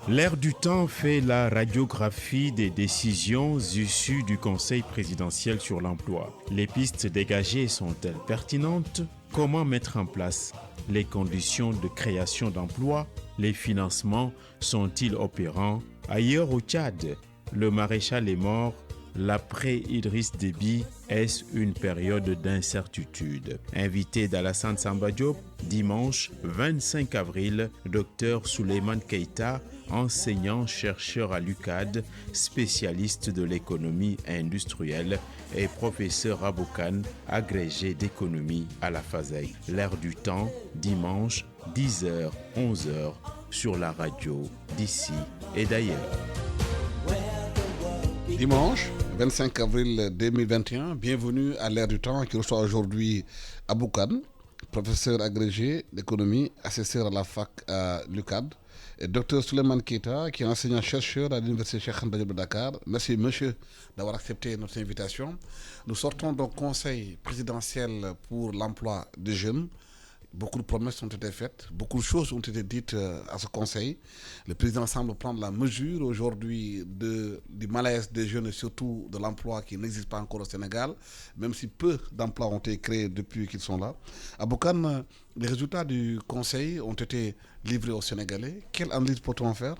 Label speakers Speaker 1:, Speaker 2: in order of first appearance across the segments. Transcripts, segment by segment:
Speaker 1: L'air du temps fait la radiographie des décisions issues du Conseil présidentiel sur l'emploi. Les pistes dégagées sont-elles pertinentes? Comment mettre en place les conditions de création d'emplois? Les financements sont-ils opérants? Ailleurs au Tchad, le maréchal est mort. L'après-Idriss Déby, est-ce une période d'incertitude? Invité d'Alassane Samba Diop, dimanche 25 avril, Dr Souleymane Keita, enseignant-chercheur à l'UCAD, spécialiste de l'économie industrielle et professeur à Boukane, agrégé d'économie à la FASEG. L'air du temps, dimanche 10h, 11h, sur la radio d'ici et d'ailleurs.
Speaker 2: Dimanche 25 avril 2021, bienvenue à l'Air du temps qui reçoit aujourd'hui Aboukane, professeur agrégé d'économie, assesseur à la fac à l'UCAD, et Dr Souleymane Keita qui est enseignant-chercheur à l'Université Cheikh Anta Diop de Dakar. Merci monsieur d'avoir accepté notre invitation. Nous sortons d'un conseil présidentiel pour l'emploi des jeunes. Beaucoup de promesses ont été faites, beaucoup de choses ont été dites à ce conseil. Le président semble prendre la mesure aujourd'hui du malaise des jeunes et surtout de l'emploi qui n'existe pas encore au Sénégal, même si peu d'emplois ont été créés depuis qu'ils sont là. Aboukane, les résultats du conseil ont été livrés aux Sénégalais. Quelle analyse peut-on en faire?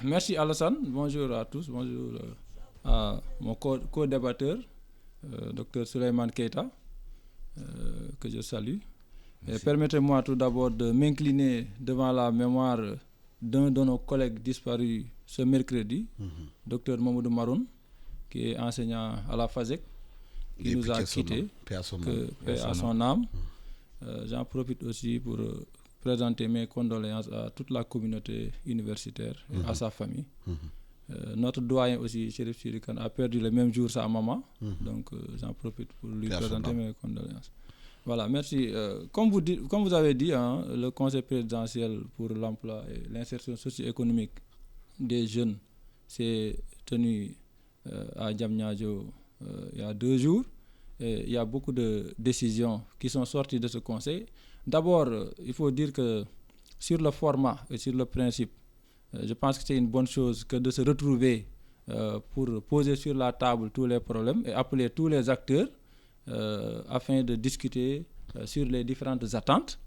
Speaker 3: Merci Alassane, bonjour à tous, bonjour à mon co-débatteur, Dr Souleymane Keita, que je salue. Et permettez-moi tout d'abord de m'incliner devant la mémoire d'un de nos collègues disparus ce mercredi, Dr Mamoudou Maroun, qui est enseignant à la FASEG, qui nous a quittés, paix à son âme. J'en profite aussi pour présenter mes condoléances à toute la communauté universitaire et à sa famille. Notre doyen aussi, Chérif Chirikan, a perdu le même jour sa maman, donc j'en profite pour lui présenter mes condoléances. Voilà, merci. Comme vous avez dit, le Conseil présidentiel pour l'emploi et l'insertion socio-économique des jeunes s'est tenu à Diamniadio il y a 2 jours. Et il y a beaucoup de décisions qui sont sorties de ce Conseil. D'abord, il faut dire que sur le format et sur le principe, je pense que c'est une bonne chose que de se retrouver pour poser sur la table tous les problèmes et appeler tous les acteurs afin de discuter sur les différentes attentes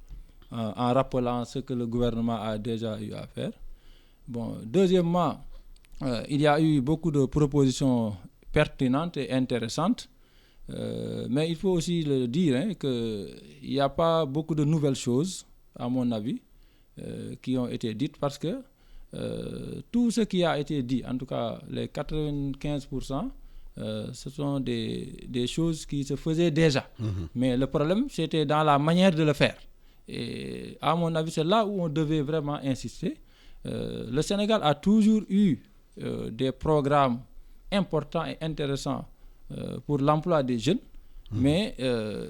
Speaker 3: en rappelant ce que le gouvernement a déjà eu à faire. Bon, deuxièmement, il y a eu beaucoup de propositions pertinentes et intéressantes, mais il faut aussi le dire qu'il n'y a pas beaucoup de nouvelles choses, à mon avis, qui ont été dites parce que tout ce qui a été dit, en tout cas les 95%, ce sont des choses qui se faisaient déjà. Mais le problème, c'était dans la manière de le faire. Et à mon avis, c'est là où on devait vraiment insister. Le Sénégal a toujours eu des programmes importants et intéressants pour l'emploi des jeunes, mais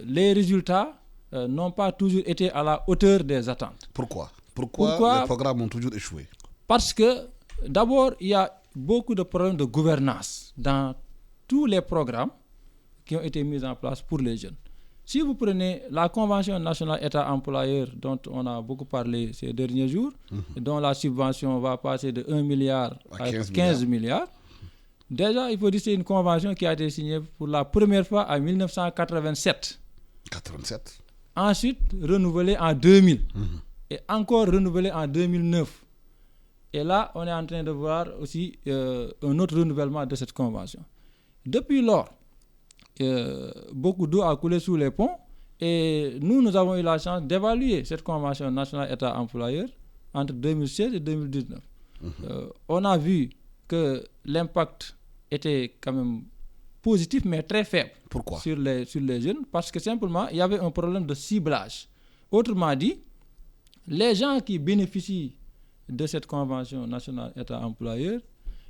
Speaker 3: les résultats n'ont pas toujours été à la hauteur des attentes.
Speaker 2: Pourquoi les programmes ont toujours échoué?
Speaker 3: Parce que, d'abord, il y a beaucoup de problèmes de gouvernance dans tous les programmes qui ont été mis en place pour les jeunes. Si vous prenez la Convention nationale État-employeur dont on a beaucoup parlé ces derniers jours, dont la subvention va passer de 1 milliard à 15 milliards, déjà il faut dire que c'est une convention qui a été signée pour la première fois en 1987. Ensuite renouvelée en 2000 et encore renouvelée en 2009. Et là, on est en train de voir aussi un autre renouvellement de cette convention. Depuis lors, beaucoup d'eau a coulé sous les ponts et nous avons eu la chance d'évaluer cette convention nationale État-employeur entre 2016 et 2019. On a vu que l'impact était quand même positif mais très faible.
Speaker 2: Pourquoi?
Speaker 3: Sur les jeunes, parce que simplement, il y avait un problème de ciblage. Autrement dit, les gens qui bénéficient de cette convention nationale État-employeur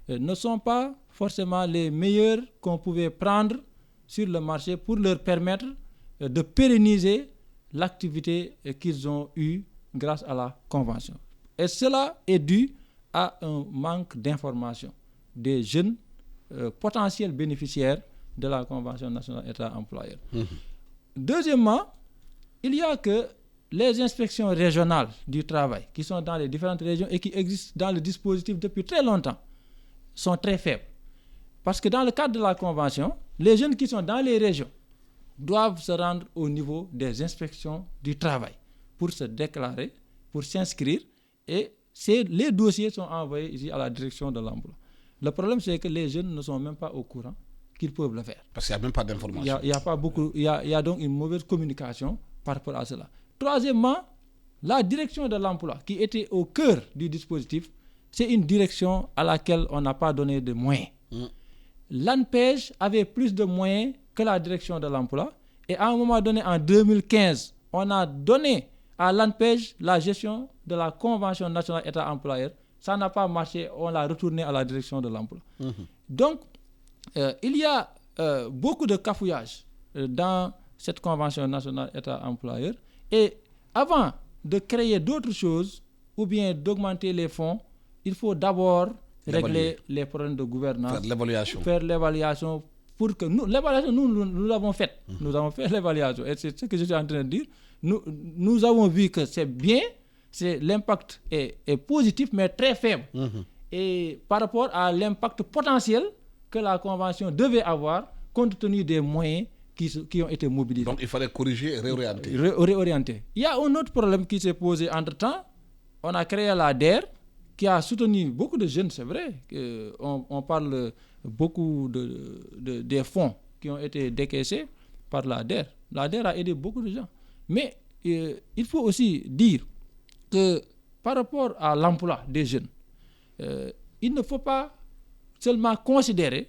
Speaker 3: ne sont pas forcément les meilleurs qu'on pouvait prendre sur le marché pour leur permettre de pérenniser l'activité qu'ils ont eue grâce à la convention. Et cela est dû à un manque d'information des jeunes potentiels bénéficiaires de la convention nationale État-employeur. Deuxièmement, il y a que les inspections régionales du travail qui sont dans les différentes régions et qui existent dans le dispositif depuis très longtemps sont très faibles. Parce que dans le cadre de la convention, les jeunes qui sont dans les régions doivent se rendre au niveau des inspections du travail pour se déclarer, pour s'inscrire, et les dossiers sont envoyés ici à la direction de l'emploi. Le problème, c'est que les jeunes ne sont même pas au courant qu'ils peuvent le faire.
Speaker 2: Parce qu'il n'y a même pas d'information.
Speaker 3: Il y a donc une mauvaise communication par rapport à cela. Troisièmement, la direction de l'emploi, qui était au cœur du dispositif, c'est une direction à laquelle on n'a pas donné de moyens. L'ANPEJ avait plus de moyens que la direction de l'emploi, et à un moment donné, en 2015, on a donné à l'ANPEJ la gestion de la Convention nationale État-employeur. Ça n'a pas marché, on l'a retourné à la direction de l'emploi. Donc, il y a beaucoup de cafouillage dans cette Convention nationale État-employeur. Et avant de créer d'autres choses ou bien d'augmenter les fonds, il faut d'abord régler les problèmes de gouvernance. Faire l'évaluation pour que l'évaluation, nous l'avons faite. Nous avons fait l'évaluation. Et c'est ce que je suis en train de dire. Nous avons vu que c'est bien, l'impact est positif, mais très faible. Et par rapport à l'impact potentiel que la Convention devait avoir, compte tenu des moyens qui ont été mobilisés.
Speaker 2: Donc il fallait corriger et réorienter.
Speaker 3: Réorienter. Il y a un autre problème qui s'est posé entre-temps. On a créé la DER, qui a soutenu beaucoup de jeunes, c'est vrai. On parle beaucoup des fonds qui ont été décaissés par la DER. La DER a aidé beaucoup de gens. Mais il faut aussi dire que par rapport à l'emploi des jeunes, il ne faut pas seulement considérer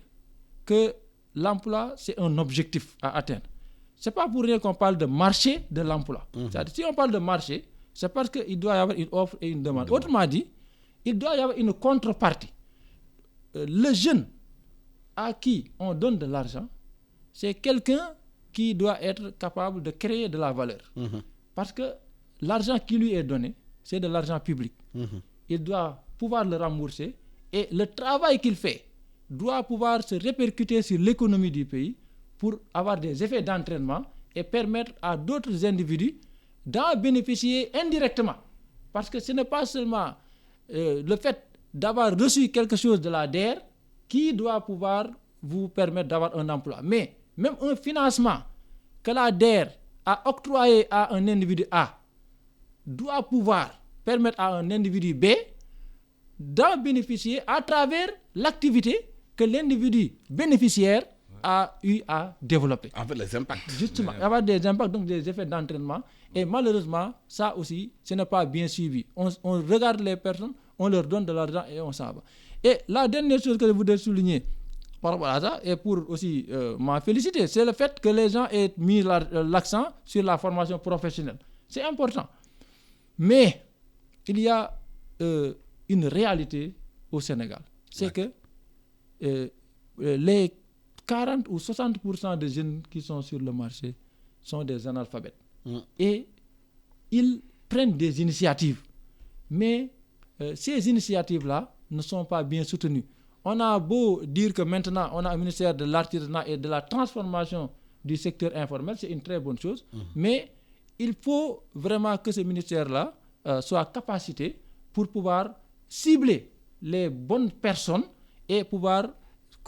Speaker 3: que l'emploi, c'est un objectif à atteindre. Ce n'est pas pour rien qu'on parle de marché de l'emploi. C'est-à-dire, si on parle de marché, c'est parce qu'il doit y avoir une offre et une demande. Autrement dit, il doit y avoir une contrepartie. Le jeune à qui on donne de l'argent, c'est quelqu'un qui doit être capable de créer de la valeur. Parce que l'argent qui lui est donné, c'est de l'argent public. Il doit pouvoir le rembourser et le travail qu'il fait doit pouvoir se répercuter sur l'économie du pays pour avoir des effets d'entraînement et permettre à d'autres individus d'en bénéficier indirectement. Parce que ce n'est pas seulement le fait d'avoir reçu quelque chose de la DER qui doit pouvoir vous permettre d'avoir un emploi. Mais même un financement que la DER a octroyé à un individu A doit pouvoir permettre à un individu B d'en bénéficier à travers l'activité que l'individu bénéficiaire a eu à développer.
Speaker 2: En fait, les impacts.
Speaker 3: Justement, avoir des impacts, donc des effets d'entraînement. Et malheureusement, ça aussi, ce n'est pas bien suivi. On regarde les personnes, on leur donne de l'argent et on s'en va. Et la dernière chose que je voudrais souligner par rapport à ça, et pour aussi m'en féliciter, c'est le fait que les gens aient mis l'accent sur la formation professionnelle. C'est important. Mais il y a une réalité au Sénégal. C'est que les 40 ou 60% des jeunes qui sont sur le marché sont des analphabètes. Et ils prennent des initiatives. Mais ces initiatives-là ne sont pas bien soutenues. On a beau dire que maintenant, on a un ministère de l'artisanat et de la transformation du secteur informel, c'est une très bonne chose. Mais il faut vraiment que ce ministère-là soit capacité pour pouvoir cibler les bonnes personnes et pouvoir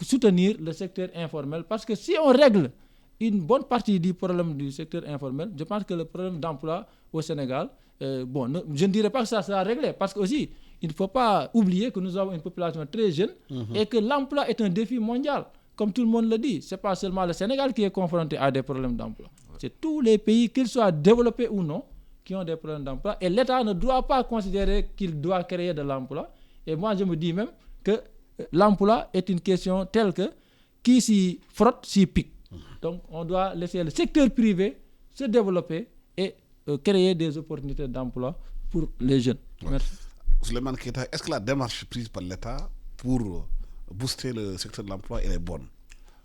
Speaker 3: soutenir le secteur informel. Parce que si on règle une bonne partie du problème du secteur informel, je pense que le problème d'emploi au Sénégal, je ne dirais pas que ça sera réglé, parce que aussi, il ne faut pas oublier que nous avons une population très jeune et que l'emploi est un défi mondial. Comme tout le monde le dit, ce n'est pas seulement le Sénégal qui est confronté à des problèmes d'emploi. C'est tous les pays, qu'ils soient développés ou non, qui ont des problèmes d'emploi. Et l'État ne doit pas considérer qu'il doit créer de l'emploi. Et moi, je me dis même que l'emploi est une question telle que qui s'y frotte, s'y pique. Donc, on doit laisser le secteur privé se développer et créer des opportunités d'emploi pour les jeunes. Merci.
Speaker 2: Souleymane Keita, est-ce que la démarche prise par l'État pour booster le secteur de l'emploi est bonne?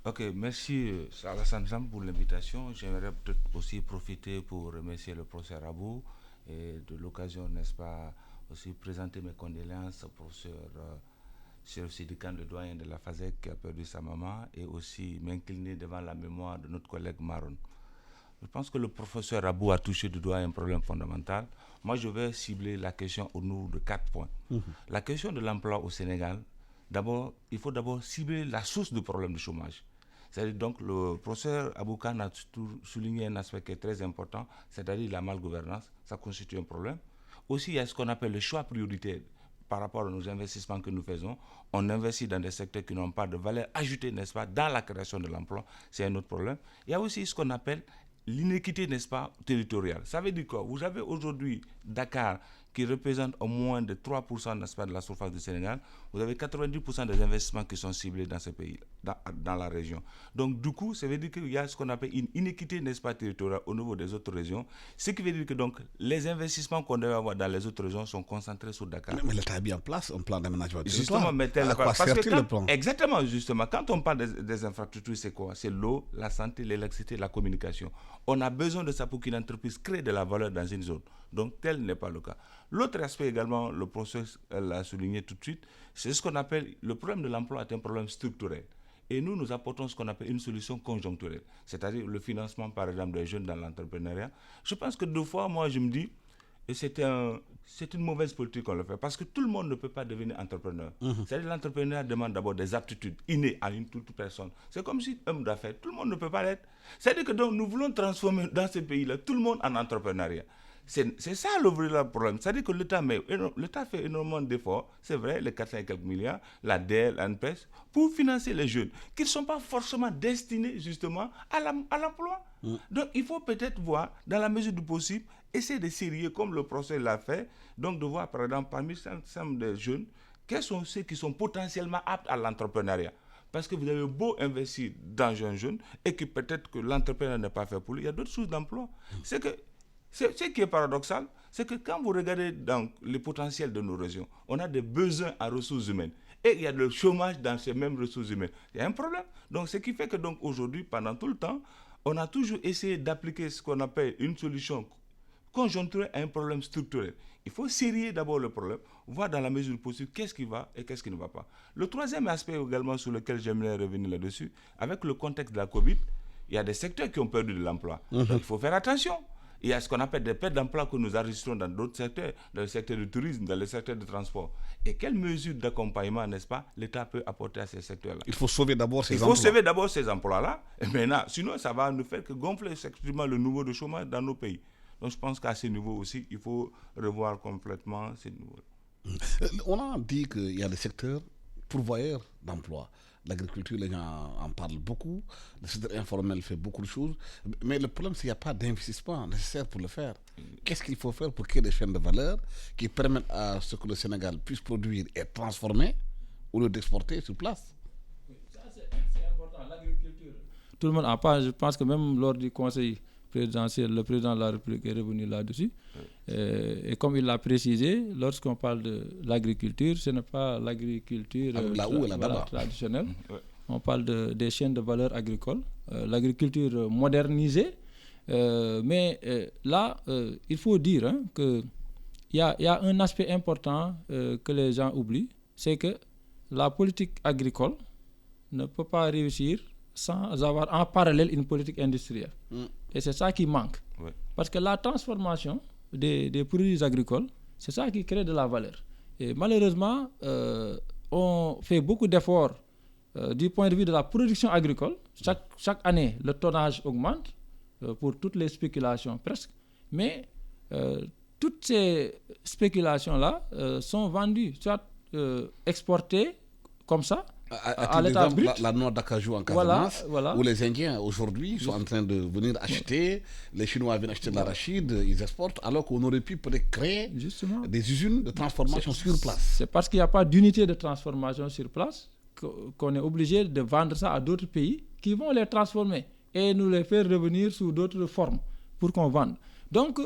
Speaker 4: Ok, merci Alassane Sam pour l'invitation. J'aimerais peut-être aussi profiter pour remercier le professeur Abou et de l'occasion, n'est-ce pas, aussi présenter mes condoléances au professeur Chérif Sidi Kane, le doyen de la FASEC qui a perdu sa maman, et aussi m'incliner devant la mémoire de notre collègue Maroun. Je pense que le professeur Abou a touché du doigt un problème fondamental. Moi, je vais cibler la question au niveau de 4 points. La question de l'emploi au Sénégal, d'abord, il faut d'abord cibler la source du problème du chômage. C'est-à-dire donc le professeur Aboukan a souligné un aspect qui est très important, c'est-à-dire la malgouvernance, ça constitue un problème. Aussi, il y a ce qu'on appelle le choix prioritaire par rapport à nos investissements que nous faisons. On investit dans des secteurs qui n'ont pas de valeur ajoutée, n'est-ce pas, dans la création de l'emploi, c'est un autre problème. Il y a aussi ce qu'on appelle l'inéquité, n'est-ce pas, territoriale. Ça veut dire quoi? Vous avez aujourd'hui Dakar qui représente au moins de 3%, n'est-ce pas, de la surface du Sénégal. Vous avez 90% des investissements qui sont ciblés dans ce pays, dans la région. Donc, du coup, ça veut dire qu'il y a ce qu'on appelle une inéquité, n'est-ce pas, territoriale au niveau des autres régions. Ce qui veut dire que donc, les investissements qu'on devait avoir dans les autres régions sont concentrés sur Dakar.
Speaker 2: Mais l'État a mis en place un plan d'aménagement du
Speaker 4: territoire.
Speaker 2: Justement, à quoi sert-il le plan?
Speaker 4: Exactement, justement. Quand on parle des infrastructures, c'est quoi? C'est l'eau, la santé, l'électricité, la communication. On a besoin de ça pour qu'une entreprise crée de la valeur dans une zone. Donc, tel n'est pas le cas. L'autre aspect également, le professeur l'a souligné tout de suite, c'est ce qu'on appelle, le problème de l'emploi est un problème structurel. Et nous apportons ce qu'on appelle une solution conjoncturelle, c'est-à-dire le financement, par exemple, des jeunes dans l'entrepreneuriat. Je pense que deux fois, moi, je me dis, et c'est une mauvaise politique qu'on le fait, parce que tout le monde ne peut pas devenir entrepreneur. C'est-à-dire l'entrepreneuriat demande d'abord des aptitudes innées à une toute personne. C'est comme si homme d'affaires, tout le monde ne peut pas l'être. C'est-à-dire que donc, nous voulons transformer dans ce pays-là tout le monde en entrepreneuriat. C'est ça le vrai problème. C'est-à-dire que l'État fait énormément d'efforts, c'est vrai, les 400 et quelques milliards, la DEL, l'ANPES, pour financer les jeunes, qui ne sont pas forcément destinés justement à l'emploi. Donc il faut peut-être voir, dans la mesure du possible, essayer de sérieux, comme le procès l'a fait, donc de voir par exemple parmi des jeunes, quels sont ceux qui sont potentiellement aptes à l'entrepreneuriat. Parce que vous avez beau investir dans un jeune et que peut-être que l'entrepreneur n'est pas fait pour lui, il y a d'autres sources d'emploi. Ce qui est paradoxal, c'est que quand vous regardez dans les potentiels de nos régions, on a des besoins en ressources humaines. Et il y a le chômage dans ces mêmes ressources humaines. Il y a un problème. Donc, ce qui fait que donc, aujourd'hui, pendant tout le temps, on a toujours essayé d'appliquer ce qu'on appelle une solution conjoncturelle à un problème structurel. Il faut sérier d'abord le problème, voir dans la mesure du possible qu'est-ce qui va et qu'est-ce qui ne va pas. Le troisième aspect également sur lequel j'aimerais revenir là-dessus, avec le contexte de la Covid, il y a des secteurs qui ont perdu de l'emploi. Donc, il faut faire attention. Il y a ce qu'on appelle des pertes d'emploi que nous enregistrons dans d'autres secteurs, dans le secteur du tourisme, dans le secteur du transport. Et quelles mesures d'accompagnement, n'est-ce pas, l'État peut apporter à ces secteurs-là?
Speaker 2: Il faut sauver d'abord ces emplois.
Speaker 4: Il faut sauver d'abord ces emplois-là. Et maintenant, sinon, ça va nous faire que gonfler effectivement le niveau de chômage dans nos pays. Donc, je pense qu'à ce niveau aussi, il faut revoir complètement ces niveaux.
Speaker 2: On a dit qu'il y a des secteurs pourvoyeurs d'emplois. L'agriculture, les gens en parlent beaucoup. Le secteur informel fait beaucoup de choses. Mais le problème, c'est qu'il n'y a pas d'investissement nécessaire pour le faire. Qu'est-ce qu'il faut faire pour créer des chaînes de valeur qui permettent à ce que le Sénégal puisse produire et transformer au lieu d'exporter sur place?
Speaker 3: Oui, ça c'est important. L'agriculture. Tout le monde en parle. Je pense que même lors du conseil présidentiel, le président de la République est revenu là-dessus. Et comme il l'a précisé, lorsqu'on parle de l'agriculture, ce n'est pas l'agriculture traditionnelle. On parle des chaînes de valeur agricole, l'agriculture modernisée. Mais là, il faut dire qu'il y a un aspect important que les gens oublient, c'est que la politique agricole ne peut pas réussir sans avoir en parallèle une politique industrielle. Et c'est ça qui manque. Oui. Parce que la transformation des produits agricoles, c'est ça qui crée de la valeur. Et malheureusement, on fait beaucoup d'efforts du point de vue de la production agricole. Chaque année, le tonnage augmente pour toutes les spéculations presque. Mais toutes ces spéculations-là sont vendues, soit exportées comme ça, à l'état brut.
Speaker 2: La noix d'acajou en Casamance, où les Indiens aujourd'hui sont en train de venir acheter, les Chinois viennent acheter de l'arachide, ils exportent, alors qu'on aurait pu peut-être créer des usines de transformation sur place.
Speaker 3: C'est parce qu'il n'y a pas d'unité de transformation sur place qu'on est obligé de vendre ça à d'autres pays qui vont les transformer et nous les faire revenir sous d'autres formes pour qu'on vende. Donc,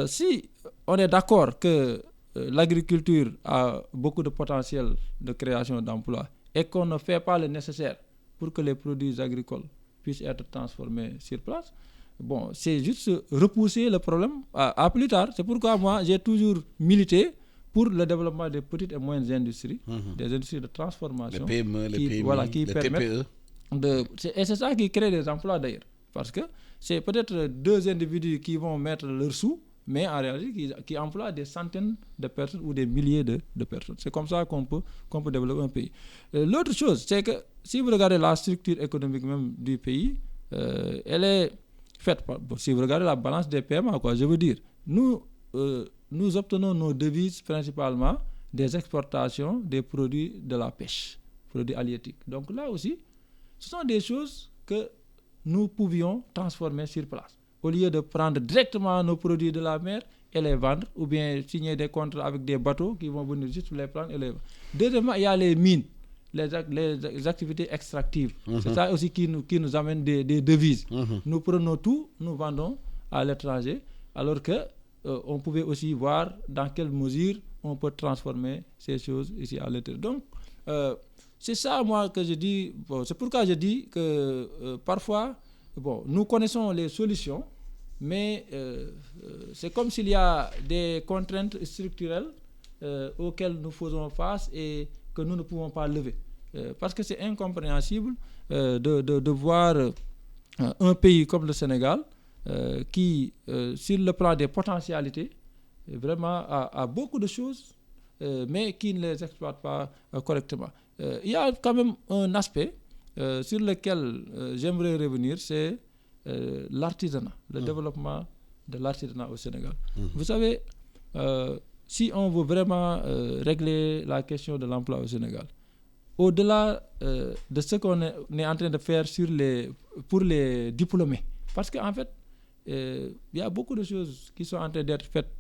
Speaker 3: si on est d'accord que l'agriculture a beaucoup de potentiel de création d'emplois, et qu'on ne fait pas le nécessaire pour que les produits agricoles puissent être transformés sur place, bon, c'est juste repousser le problème à plus tard. C'est pourquoi moi, j'ai toujours milité pour le développement des petites et moyennes industries, des industries de transformation.
Speaker 2: Les PME, les PMI,
Speaker 3: qui
Speaker 2: les
Speaker 3: permettent
Speaker 2: TPE.
Speaker 3: Et c'est ça qui crée des emplois d'ailleurs. Parce que c'est peut-être 2 individus qui vont mettre leurs sous, mais en réalité qui emploient des centaines de personnes ou des milliers de personnes. C'est comme ça qu'on peut développer un pays. L'autre chose, c'est que si vous regardez la structure économique même du pays, elle est faite par... Bon, si vous regardez la balance des paiements, je veux dire, nous obtenons nos devises principalement des exportations des produits de la pêche, produits halieutiques. Donc là aussi, ce sont des choses que nous pouvions transformer sur place. Au lieu de prendre directement nos produits de la mer et les vendre, ou bien signer des contrats avec des bateaux qui vont venir juste les prendre et les vendre. Deuxièmement, il y a les mines, les activités extractives. C'est ça aussi qui nous amène des devises. Nous prenons tout, nous vendons à l'étranger, alors que on pouvait aussi voir dans quelle mesure on peut transformer ces choses ici à l'intérieur. Donc, c'est ça, moi, que je dis. Bon, c'est pourquoi je dis que parfois, nous connaissons les solutions, mais c'est comme s'il y a des contraintes structurelles auxquelles nous faisons face et que nous ne pouvons pas lever. Parce que c'est incompréhensible de voir un pays comme le Sénégal qui, sur le plan des potentialités, vraiment a beaucoup de choses, mais qui ne les exploite pas correctement. Il y a quand même un aspect sur lequel j'aimerais revenir, c'est l'artisanat, le développement de l'artisanat au Sénégal. Vous savez, si on veut vraiment régler la question de l'emploi au Sénégal, au-delà de ce qu'on est en train de faire pour les diplômés, parce qu'en fait, il y a beaucoup de choses qui sont en train d'être faites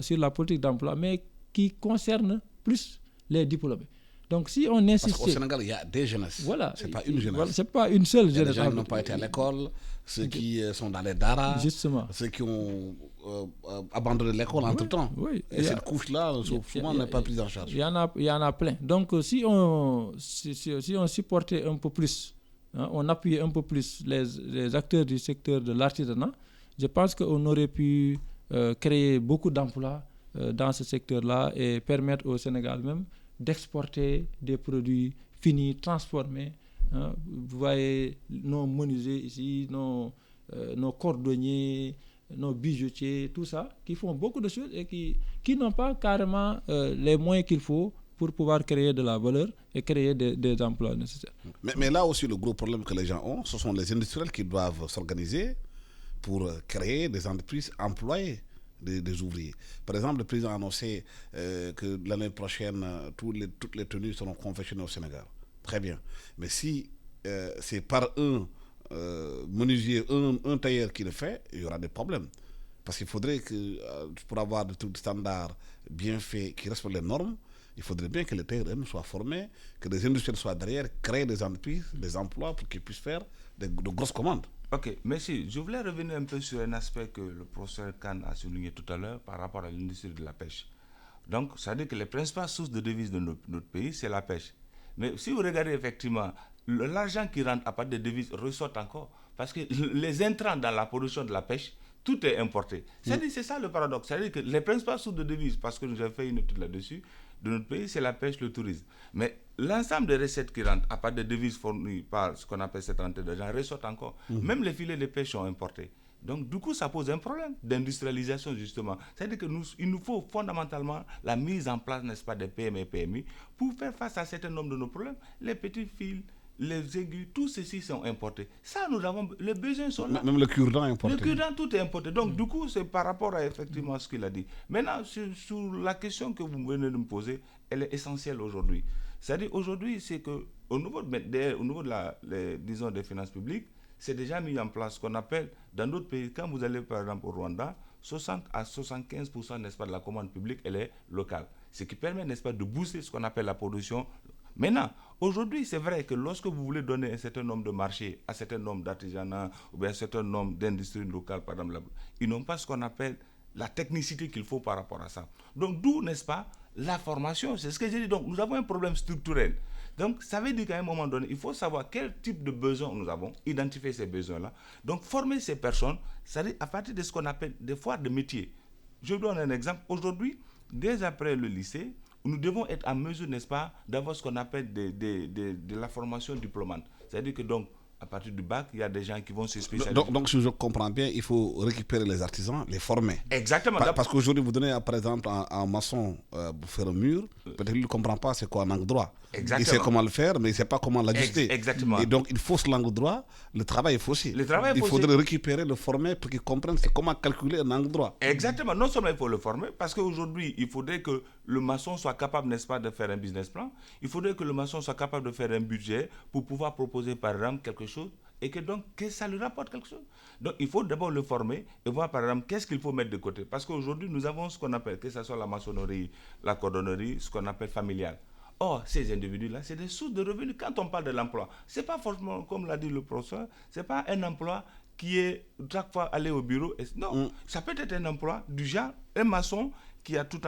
Speaker 3: sur la politique d'emploi, mais qui concernent plus les diplômés. Donc, si on insiste...
Speaker 2: Parce qu'au Sénégal, il y a des jeunesses.
Speaker 3: Voilà.
Speaker 2: Ce n'est pas une jeunesse.
Speaker 3: Voilà, c'est pas une seule jeunesse.
Speaker 2: Les gens qui n'ont pas été à l'école, ceux qui sont dans les daras,
Speaker 3: justement,
Speaker 2: ceux qui ont abandonné l'école entre-temps.
Speaker 3: Oui.
Speaker 2: Et cette couche-là, souvent, n'est pas prise en charge.
Speaker 3: Il y en a plein. Donc, si on supportait un peu plus, on appuyait un peu plus les acteurs du secteur de l'artisanat, je pense qu'on aurait pu créer beaucoup d'emplois dans ce secteur-là et permettre au Sénégal même d'exporter des produits finis, transformés. Vous voyez nos menuisiers ici, nos cordonniers, nos bijoutiers, tout ça, qui font beaucoup de choses et qui n'ont pas carrément les moyens qu'il faut pour pouvoir créer de la valeur et créer des emplois nécessaires.
Speaker 2: Mais là aussi, le gros problème que les gens ont, ce sont les industriels qui doivent s'organiser pour créer des entreprises, employer des ouvriers. Par exemple, le président a annoncé que l'année prochaine, toutes les tenues seront confectionnées au Sénégal. Très bien. Mais si c'est par un menuisier, un tailleur qui le fait, il y aura des problèmes. Parce qu'il faudrait que, pour avoir des standards bien faits, qui respectent les normes, il faudrait bien que les tailleurs soient formés, que les industriels soient derrière, créer des entreprises, des emplois pour qu'ils puissent faire de grosses commandes.
Speaker 4: Ok, merci. Je voulais revenir un peu sur un aspect que le professeur Khan a souligné tout à l'heure par rapport à l'industrie de la pêche. Donc, ça veut dire que les principales sources de devises de notre pays, c'est la pêche. Mais si vous regardez effectivement, l'argent qui rentre à partir des devises ressort encore. Parce que les intrants dans la production de la pêche, tout est importé. C'est-à-dire, c'est ça le paradoxe. C'est-à-dire que les principales sources de devises, parce que nous avons fait une étude là-dessus, de notre pays, c'est la pêche, le tourisme. Mais l'ensemble des recettes qui rentrent à partir des devises fournies par ce qu'on appelle cette rentrée d'argent ressortent encore. Même les filets de pêche sont importés. Donc, du coup, ça pose un problème d'industrialisation, justement. C'est-à-dire qu'il nous faut fondamentalement la mise en place, n'est-ce pas, des PME et PMI pour faire face à un certain nombre de nos problèmes. Les petits fils, les aigus, tout ceci sont importés. Ça, nous avons... Les besoins sont là.
Speaker 2: Même le cure-dent est importé.
Speaker 4: Le cure-dent, tout est importé. Donc, du coup, c'est par rapport à effectivement ce qu'il a dit. Maintenant, sur la question que vous venez de me poser, elle est essentielle aujourd'hui. C'est-à-dire, aujourd'hui, c'est qu'au niveau disons, des finances publiques, c'est déjà mis en place ce qu'on appelle, dans d'autres pays, quand vous allez par exemple au Rwanda, 60 à 75%, n'est-ce pas, de la commande publique, elle est locale. Ce qui permet, n'est-ce pas, de booster ce qu'on appelle la production. Maintenant, aujourd'hui, c'est vrai que lorsque vous voulez donner un certain nombre de marchés, un certain nombre d'artisanats, ou bien un certain nombre d'industries locales, par exemple, ils n'ont pas ce qu'on appelle la technicité qu'il faut par rapport à ça. Donc, d'où, n'est-ce pas, la formation, c'est ce que j'ai dit. Donc, nous avons un problème structurel. Donc, ça veut dire qu'à un moment donné, il faut savoir quel type de besoins nous avons, identifier ces besoins-là. Donc, former ces personnes, c'est-à-dire à partir de ce qu'on appelle des foires de métiers. Je vous donne un exemple. Aujourd'hui, dès après le lycée, nous devons être en mesure, n'est-ce pas, d'avoir ce qu'on appelle de la formation diplômante. C'est-à-dire que donc, À partir du bac, il y a des gens qui vont se spécialiser.
Speaker 2: Donc, si je comprends bien, il faut récupérer les artisans, les former.
Speaker 4: Exactement.
Speaker 2: Parce qu'aujourd'hui, vous donnez par exemple un maçon pour faire un mur, peut-être qu'il ne comprend pas c'est quoi un angle droit.
Speaker 4: Exactement.
Speaker 2: Il sait comment le faire, mais il ne sait pas comment l'ajuster.
Speaker 4: Exactement.
Speaker 2: Et donc, il faut ce angle droit, le travail est faussé.
Speaker 4: Il
Speaker 2: faudrait récupérer, le former pour qu'il comprenne comment calculer un angle droit.
Speaker 4: Exactement. Non seulement il faut le former, parce qu'aujourd'hui, il faudrait que le maçon soit capable, n'est-ce pas, de faire un business plan. Il faudrait que le maçon soit capable de faire un budget pour pouvoir proposer, par exemple, quelque chose et que ça lui rapporte quelque chose. Donc, il faut d'abord le former et voir, par exemple, qu'est-ce qu'il faut mettre de côté. Parce qu'aujourd'hui, nous avons ce qu'on appelle, que ce soit la maçonnerie, la cordonnerie, ce qu'on appelle familial. Or, ces individus-là, c'est des sources de revenus. Quand on parle de l'emploi, ce n'est pas forcément, comme l'a dit le professeur, ce n'est pas un emploi qui est chaque fois aller au bureau. Non, ça peut être un emploi du genre, un maçon qui a tout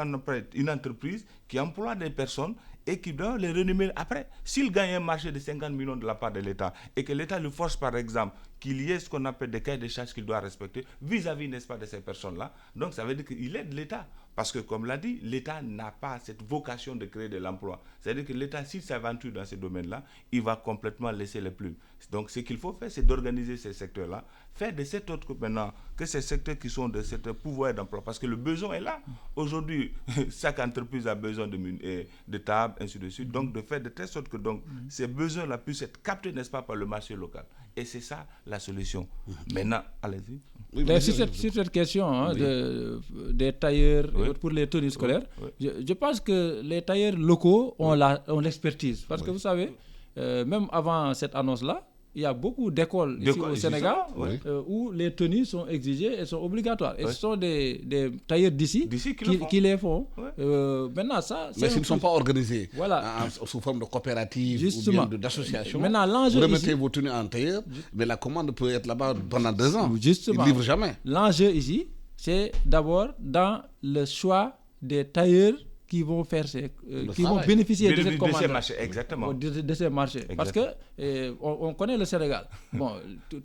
Speaker 4: une entreprise qui emploie des personnes et qui doit les rémunérer après. S'il gagne un marché de 50 millions de la part de l'État et que l'État lui force, par exemple, qu'il y ait ce qu'on appelle des cahiers de charges qu'il doit respecter vis-à-vis, n'est-ce pas, de ces personnes-là, donc ça veut dire qu'il aide l'État. Parce que, comme l'a dit, l'État n'a pas cette vocation de créer de l'emploi. C'est-à-dire que l'État, s'il s'aventure dans ces domaines-là, il va complètement laisser les plumes. Donc, ce qu'il faut faire, c'est d'organiser ces secteurs-là, faire de cet autre maintenant que ces secteurs qui sont de ce pouvoir d'emploi. Parce que le besoin est là. Aujourd'hui, chaque entreprise a besoin de tables, ainsi de suite. Donc, de faire de telle sorte que ces besoins-là puissent être captés, n'est-ce pas, par le marché local. Et c'est ça la solution. Maintenant, allez-y.
Speaker 3: Oui, sur cette question des tailleurs pour les tenues scolaires, je pense que les tailleurs locaux ont l'expertise. Parce que vous savez, même avant cette annonce-là, il y a beaucoup d'écoles ici au Sénégal où les tenues sont exigées et sont obligatoires. Et ce sont des tailleurs d'ici qui les font. Maintenant, ça,
Speaker 2: mais s'ils ne sont pas organisés sous forme de coopérative ou bien d'association, vous remettez vos tenues en tailleur, mais la commande peut être là-bas pendant 2 ans. Justement, ils ne livrent jamais.
Speaker 3: L'enjeu ici, c'est d'abord dans le choix des tailleurs qui vont faire qui vont bénéficier de cette commande,
Speaker 4: exactement.
Speaker 3: De ces marchés. Parce que on connaît le Sénégal. Bon,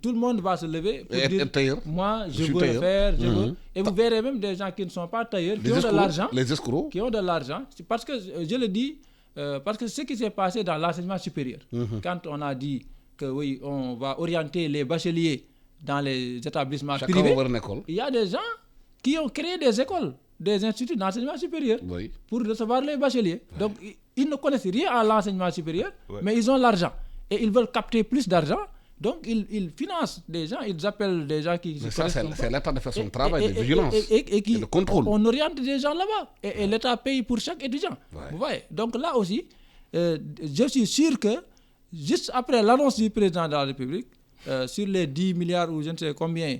Speaker 3: tout le monde va se lever pour dire moi je veux le faire, je veux. Et vous verrez même des gens qui ne sont pas tailleurs, qui ont de l'argent,
Speaker 2: les escrocs,
Speaker 3: qui ont de l'argent. Parce que je le dis, parce que ce qui s'est passé dans l'enseignement supérieur, quand on a dit que oui, on va orienter les bacheliers dans les établissements privés, il y a des gens qui ont créé des écoles, des instituts d'enseignement supérieur pour recevoir les bacheliers. Donc, ils ne connaissent rien à l'enseignement supérieur, mais ils ont l'argent. Et ils veulent capter plus d'argent. Donc, ils financent des gens, ils appellent des gens qui...
Speaker 2: Mais ça, c'est l'État de faire son travail de vigilance et de contrôle.
Speaker 3: On oriente des gens là-bas. Et l'État paye pour chaque étudiant. Vous voyez. Donc là aussi, je suis sûr que juste après l'annonce du président de la République, sur les 10 milliards ou je ne sais combien...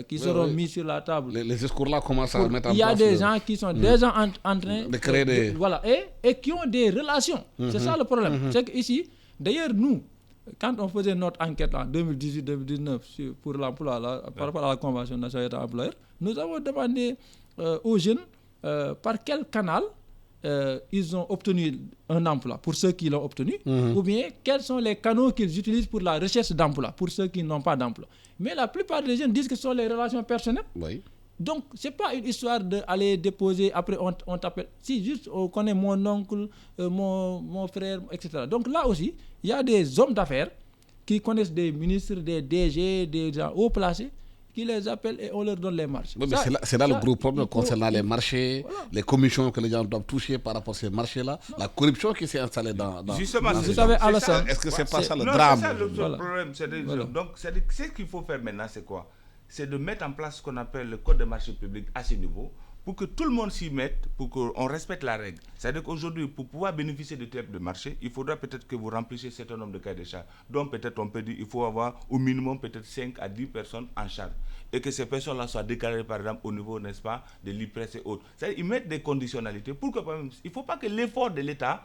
Speaker 3: qui seront mis sur la table.
Speaker 2: Les discours-là commencent à mettre en place.
Speaker 3: Il y a des gens qui sont déjà en train
Speaker 2: de créer des...
Speaker 3: Voilà, et qui ont des relations. C'est ça le problème. C'est qu'ici, d'ailleurs, nous, quand on faisait notre enquête en 2018-2019 pour l'emploi, par rapport à la Convention nationale des employeurs, nous avons demandé aux jeunes par quel canal ils ont obtenu un emploi, pour ceux qui l'ont obtenu, ou bien quels sont les canaux qu'ils utilisent pour la recherche d'emploi, pour ceux qui n'ont pas d'emploi. Mais la plupart des jeunes disent que ce sont les relations personnelles. Donc, ce n'est pas une histoire d'aller déposer, après on t'appelle. Si juste on connaît mon oncle, mon frère, etc. Donc là aussi, il y a des hommes d'affaires qui connaissent des ministres, des DG, des gens haut placés, qui les appellent et on leur donne les marchés.
Speaker 2: Oui, mais c'est là le gros problème concernant les marchés, les commissions que les gens doivent toucher par rapport à ces marchés-là, la corruption qui s'est installée dans
Speaker 4: justement,
Speaker 3: vous savez, Alassane,
Speaker 2: est-ce que c'est pas ça le drame?
Speaker 4: C'est ça le problème. Donc, ce qu'il faut faire maintenant, c'est quoi? C'est de mettre en place ce qu'on appelle le code de marché public à ce niveau, pour que tout le monde s'y mette, pour qu'on respecte la règle. C'est-à-dire qu'aujourd'hui, pour pouvoir bénéficier de type de marché, il faudra peut-être que vous remplissiez un certain nombre de cahiers de charges. Donc peut-être on peut dire qu'il faut avoir au minimum peut-être 5 à 10 personnes en charge. Et que ces personnes-là soient déclarées par exemple au niveau, n'est-ce pas, de l'IPRES et autres. C'est-à-dire qu'ils mettent des conditionnalités pour que il ne faut pas que l'effort de l'État,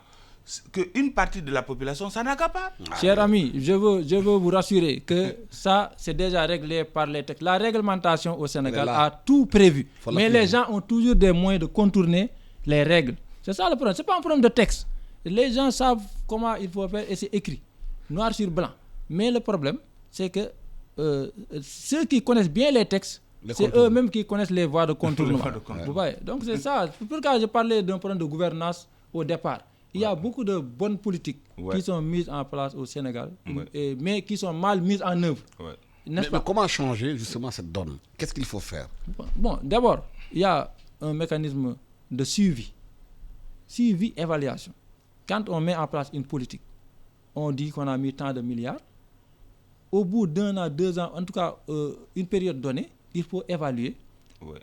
Speaker 4: qu'une partie de la population s'en accapare.
Speaker 3: Cher ami, je veux vous rassurer que ça, c'est déjà réglé par les textes. La réglementation au Sénégal a tout prévu. Mais les gens ont toujours des moyens de contourner les règles. C'est ça le problème. Ce n'est pas un problème de texte. Les gens savent comment il faut faire et c'est écrit, noir sur blanc. Mais le problème, c'est que ceux qui connaissent bien les textes, c'est eux-mêmes qui connaissent les voies de contournement. Vous voyez. Donc c'est ça. Pourquoi je parlais d'un problème de gouvernance au départ. Il y a beaucoup de bonnes politiques qui sont mises en place au Sénégal, mais qui sont mal mises en œuvre.
Speaker 2: Mais comment changer justement cette donne? Qu'est-ce qu'il faut faire?
Speaker 3: Bon, d'abord, il y a un mécanisme de suivi, évaluation. Quand on met en place une politique, on dit qu'on a mis tant de milliards. Au bout d'1 an, 2 ans, en tout cas une période donnée, il faut évaluer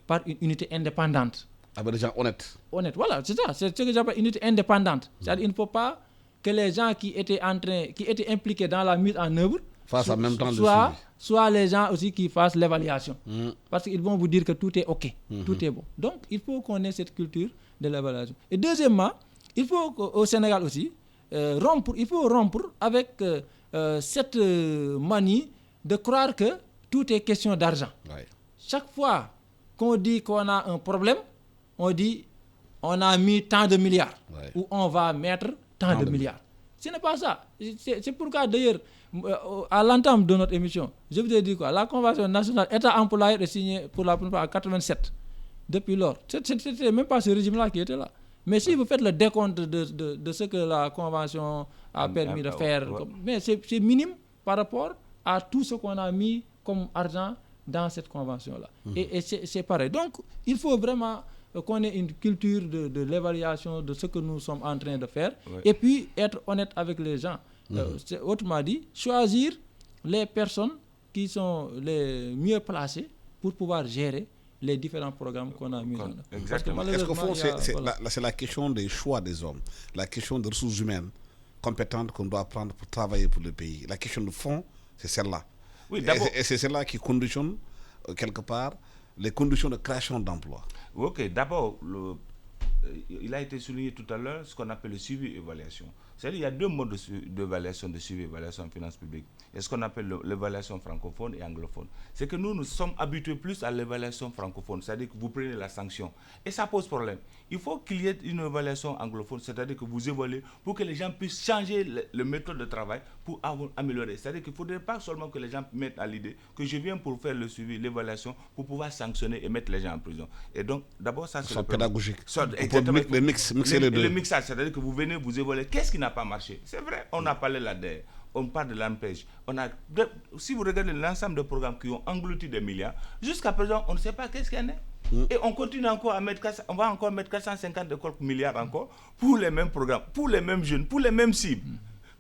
Speaker 3: par une unité indépendante.
Speaker 2: Avec des gens honnêtes.
Speaker 3: Voilà, c'est ça. C'est ce que j'appelle une unité indépendante. C'est-à-dire qu'il ne faut pas que les gens qui étaient impliqués dans la mise en œuvre
Speaker 2: en même temps
Speaker 3: soit les gens aussi qui fassent l'évaluation. Parce qu'ils vont vous dire que tout est OK, tout est bon. Donc, il faut qu'on ait cette culture de l'évaluation. Et deuxièmement, il faut au Sénégal aussi rompre avec cette manie de croire que tout est question d'argent. Chaque fois qu'on dit qu'on a un problème, on dit on a mis tant de milliards ou on va mettre tant de milliards. Ce n'est pas ça. C'est pourquoi d'ailleurs, à l'entame de notre émission, je vous ai dit quoi? La Convention nationale État-employeur est signée pour la première fois en 87. Depuis lors, c'était même pas ce régime-là qui était là. Mais si vous faites le décompte de ce que la Convention a permis de faire, mais c'est minime par rapport à tout ce qu'on a mis comme argent dans cette Convention-là. Et c'est pareil. Donc, il faut vraiment qu'on ait une culture de l'évaluation de ce que nous sommes en train de faire et puis être honnête avec les gens. Autrement dit, choisir les personnes qui sont les mieux placées pour pouvoir gérer les différents programmes qu'on a mis en œuvre.
Speaker 2: Exactement. Est-ce qu'au fond, c'est la question des choix des hommes, la question des ressources humaines compétentes qu'on doit prendre pour travailler pour le pays. La question de fond, c'est celle-là. Oui, et c'est celle-là qui conditionne, quelque part, les conditions de création d'emplois.
Speaker 4: Ok, d'abord, il a été souligné tout à l'heure ce qu'on appelle le suivi-évaluation. C'est-à-dire qu'il y a 2 modes d'évaluation, de suivi-évaluation en finances publiques. Il y a ce qu'on appelle l'évaluation francophone et anglophone. C'est que nous sommes habitués plus à l'évaluation francophone, c'est-à-dire que vous prenez la sanction. Et ça pose problème. Il faut qu'il y ait une évaluation anglophone, c'est-à-dire que vous évaluez pour que les gens puissent changer le méthode de travail pour améliorer. C'est-à-dire qu'il ne faudrait pas seulement que les gens mettent à l'idée que je viens pour faire le suivi, l'évaluation, pour pouvoir sanctionner et mettre les gens en prison. Et donc, d'abord, ça c'est
Speaker 2: pédagogique.
Speaker 4: Exactement.
Speaker 2: Mixer les deux.
Speaker 4: Le mixage, c'est-à-dire que vous venez, vous évaluez qu'est-ce qui n'a pas marché. C'est vrai, on a parlé là-dedans. On parle de l'ANPEJ. Si vous regardez l'ensemble des programmes qui ont englouti des milliards, jusqu'à présent, on ne sait pas qu'est-ce qu'il y en a. Et on continue encore à mettre, on va encore mettre 450 milliards encore pour les mêmes programmes, pour les mêmes jeunes, pour les mêmes cibles.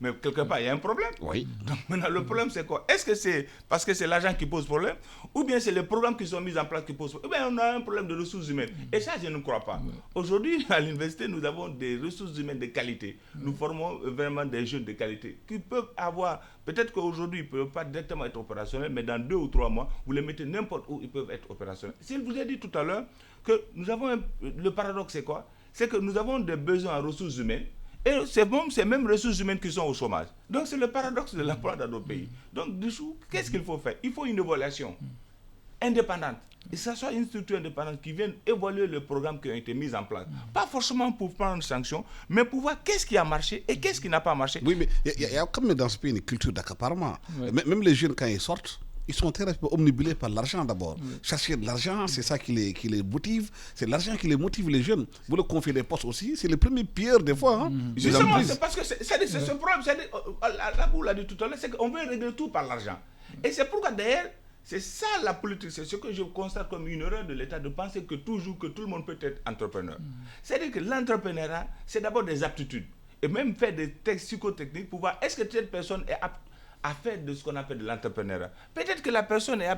Speaker 4: Mais quelque part, il y a un problème.
Speaker 2: Oui.
Speaker 4: Donc maintenant, le problème, c'est quoi? Est-ce que c'est parce que c'est l'argent qui pose problème? Ou bien c'est les programmes qui sont mis en place qui posent problème? Ou bien on a un problème de ressources humaines. Et ça, je ne crois pas. Aujourd'hui, à l'université, nous avons des ressources humaines de qualité. Nous formons vraiment des jeunes de qualité qui peuvent avoir... Peut-être qu'aujourd'hui, ils ne peuvent pas directement être opérationnels, mais dans 2 ou 3 mois, vous les mettez n'importe où, ils peuvent être opérationnels. Si je vous ai dit tout à l'heure que nous avons... Le paradoxe, c'est quoi? C'est que nous avons des besoins en ressources humaines. Et c'est ces mêmes ressources humaines qui sont au chômage. Donc c'est le paradoxe de l'emploi dans nos pays. Donc du coup, qu'est-ce qu'il faut faire? Il faut une évaluation indépendante. Et ça soit une structure indépendante qui vienne évaluer les programmes qui ont été mis en place. Pas forcément pour prendre une sanction, mais pour voir qu'est-ce qui a marché et qu'est-ce qui n'a pas marché.
Speaker 2: Oui, mais il y a quand même dans ce pays une culture d'accaparement. Même les jeunes, quand ils sortent, ils sont très omnibulés par l'argent d'abord. Chercher de l'argent, c'est ça qui les motive. C'est l'argent qui les motive, les jeunes. Vous le confiez des postes aussi, c'est les premiers pierres des fois.
Speaker 4: Justement, c'est parce que c'est ce problème. Vous l'avez dit tout à l'heure, c'est qu'on veut régler tout par l'argent. Et c'est pourquoi d'ailleurs, c'est ça la politique. C'est ce que je constate comme une erreur de l'État de penser que tout le monde peut être entrepreneur. C'est-à-dire que l'entrepreneuriat, c'est d'abord des aptitudes. Et même faire des textes psychotechniques pour voir est-ce que cette personne est apte à faire de ce qu'on appelle de l'entrepreneuriat. Peut-être que la personne est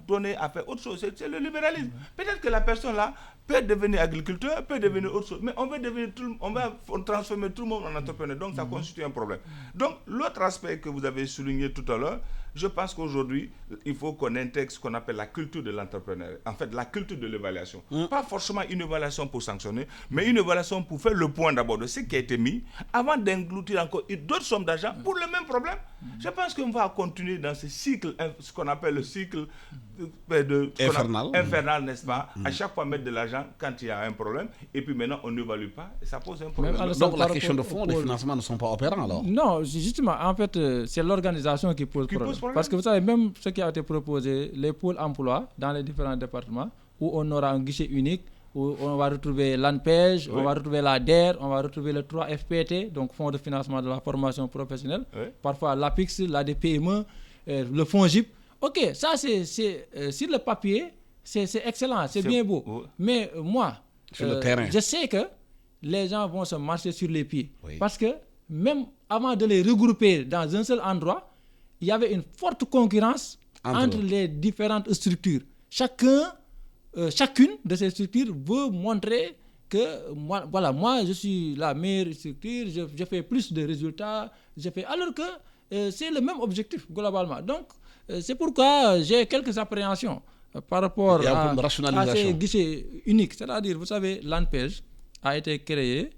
Speaker 4: donnée à faire autre chose, c'est le libéralisme. Peut-être que la personne là peut devenir agriculteur, peut devenir autre chose, mais on va transformer tout le monde en entrepreneur, donc ça constitue un problème. Donc l'autre aspect que vous avez souligné tout à l'heure, je pense qu'aujourd'hui, il faut qu'on intègre ce qu'on appelle la culture de l'entrepreneuriat, en fait la culture de l'évaluation. Pas forcément une évaluation pour sanctionner, mais une évaluation pour faire le point d'abord de ce qui a été mis, avant d'engloutir encore d'autres sommes d'argent pour le même problème. Je pense qu'on va continuer dans ce cycle, ce qu'on appelle le cycle infernal, n'est-ce pas? À chaque fois mettre de l'argent quand il y a un problème, et puis maintenant on n'évalue pas, et ça pose un problème.
Speaker 2: Donc la question de fond, les financements ne sont pas opérants alors?
Speaker 3: Non, justement, en fait, c'est l'organisation qui pose problème. Parce que vous savez, même ce qui a été proposé, les pôles emploi dans les différents départements, où on aura un guichet unique où on va retrouver l'ANPEJ, on va retrouver la DER, on va retrouver le 3FPT, donc Fonds de financement de la formation professionnelle, parfois l'APIX, l'ADPME, le FONGIP. Ok, ça c'est sur le papier, c'est excellent, c'est bien beau. Mais moi,
Speaker 2: sur le terrain,
Speaker 3: je sais que les gens vont se marcher sur les pieds. Parce que même avant de les regrouper dans un seul endroit, il y avait une forte concurrence entre les différentes structures. Chacune de ces structures veut montrer que moi je suis la meilleure structure, je fais plus de résultats, alors que c'est le même objectif globalement. Donc c'est pourquoi j'ai quelques appréhensions par rapport à ces guichets uniques. C'est-à-dire, vous savez, l'ANPEJ a été créé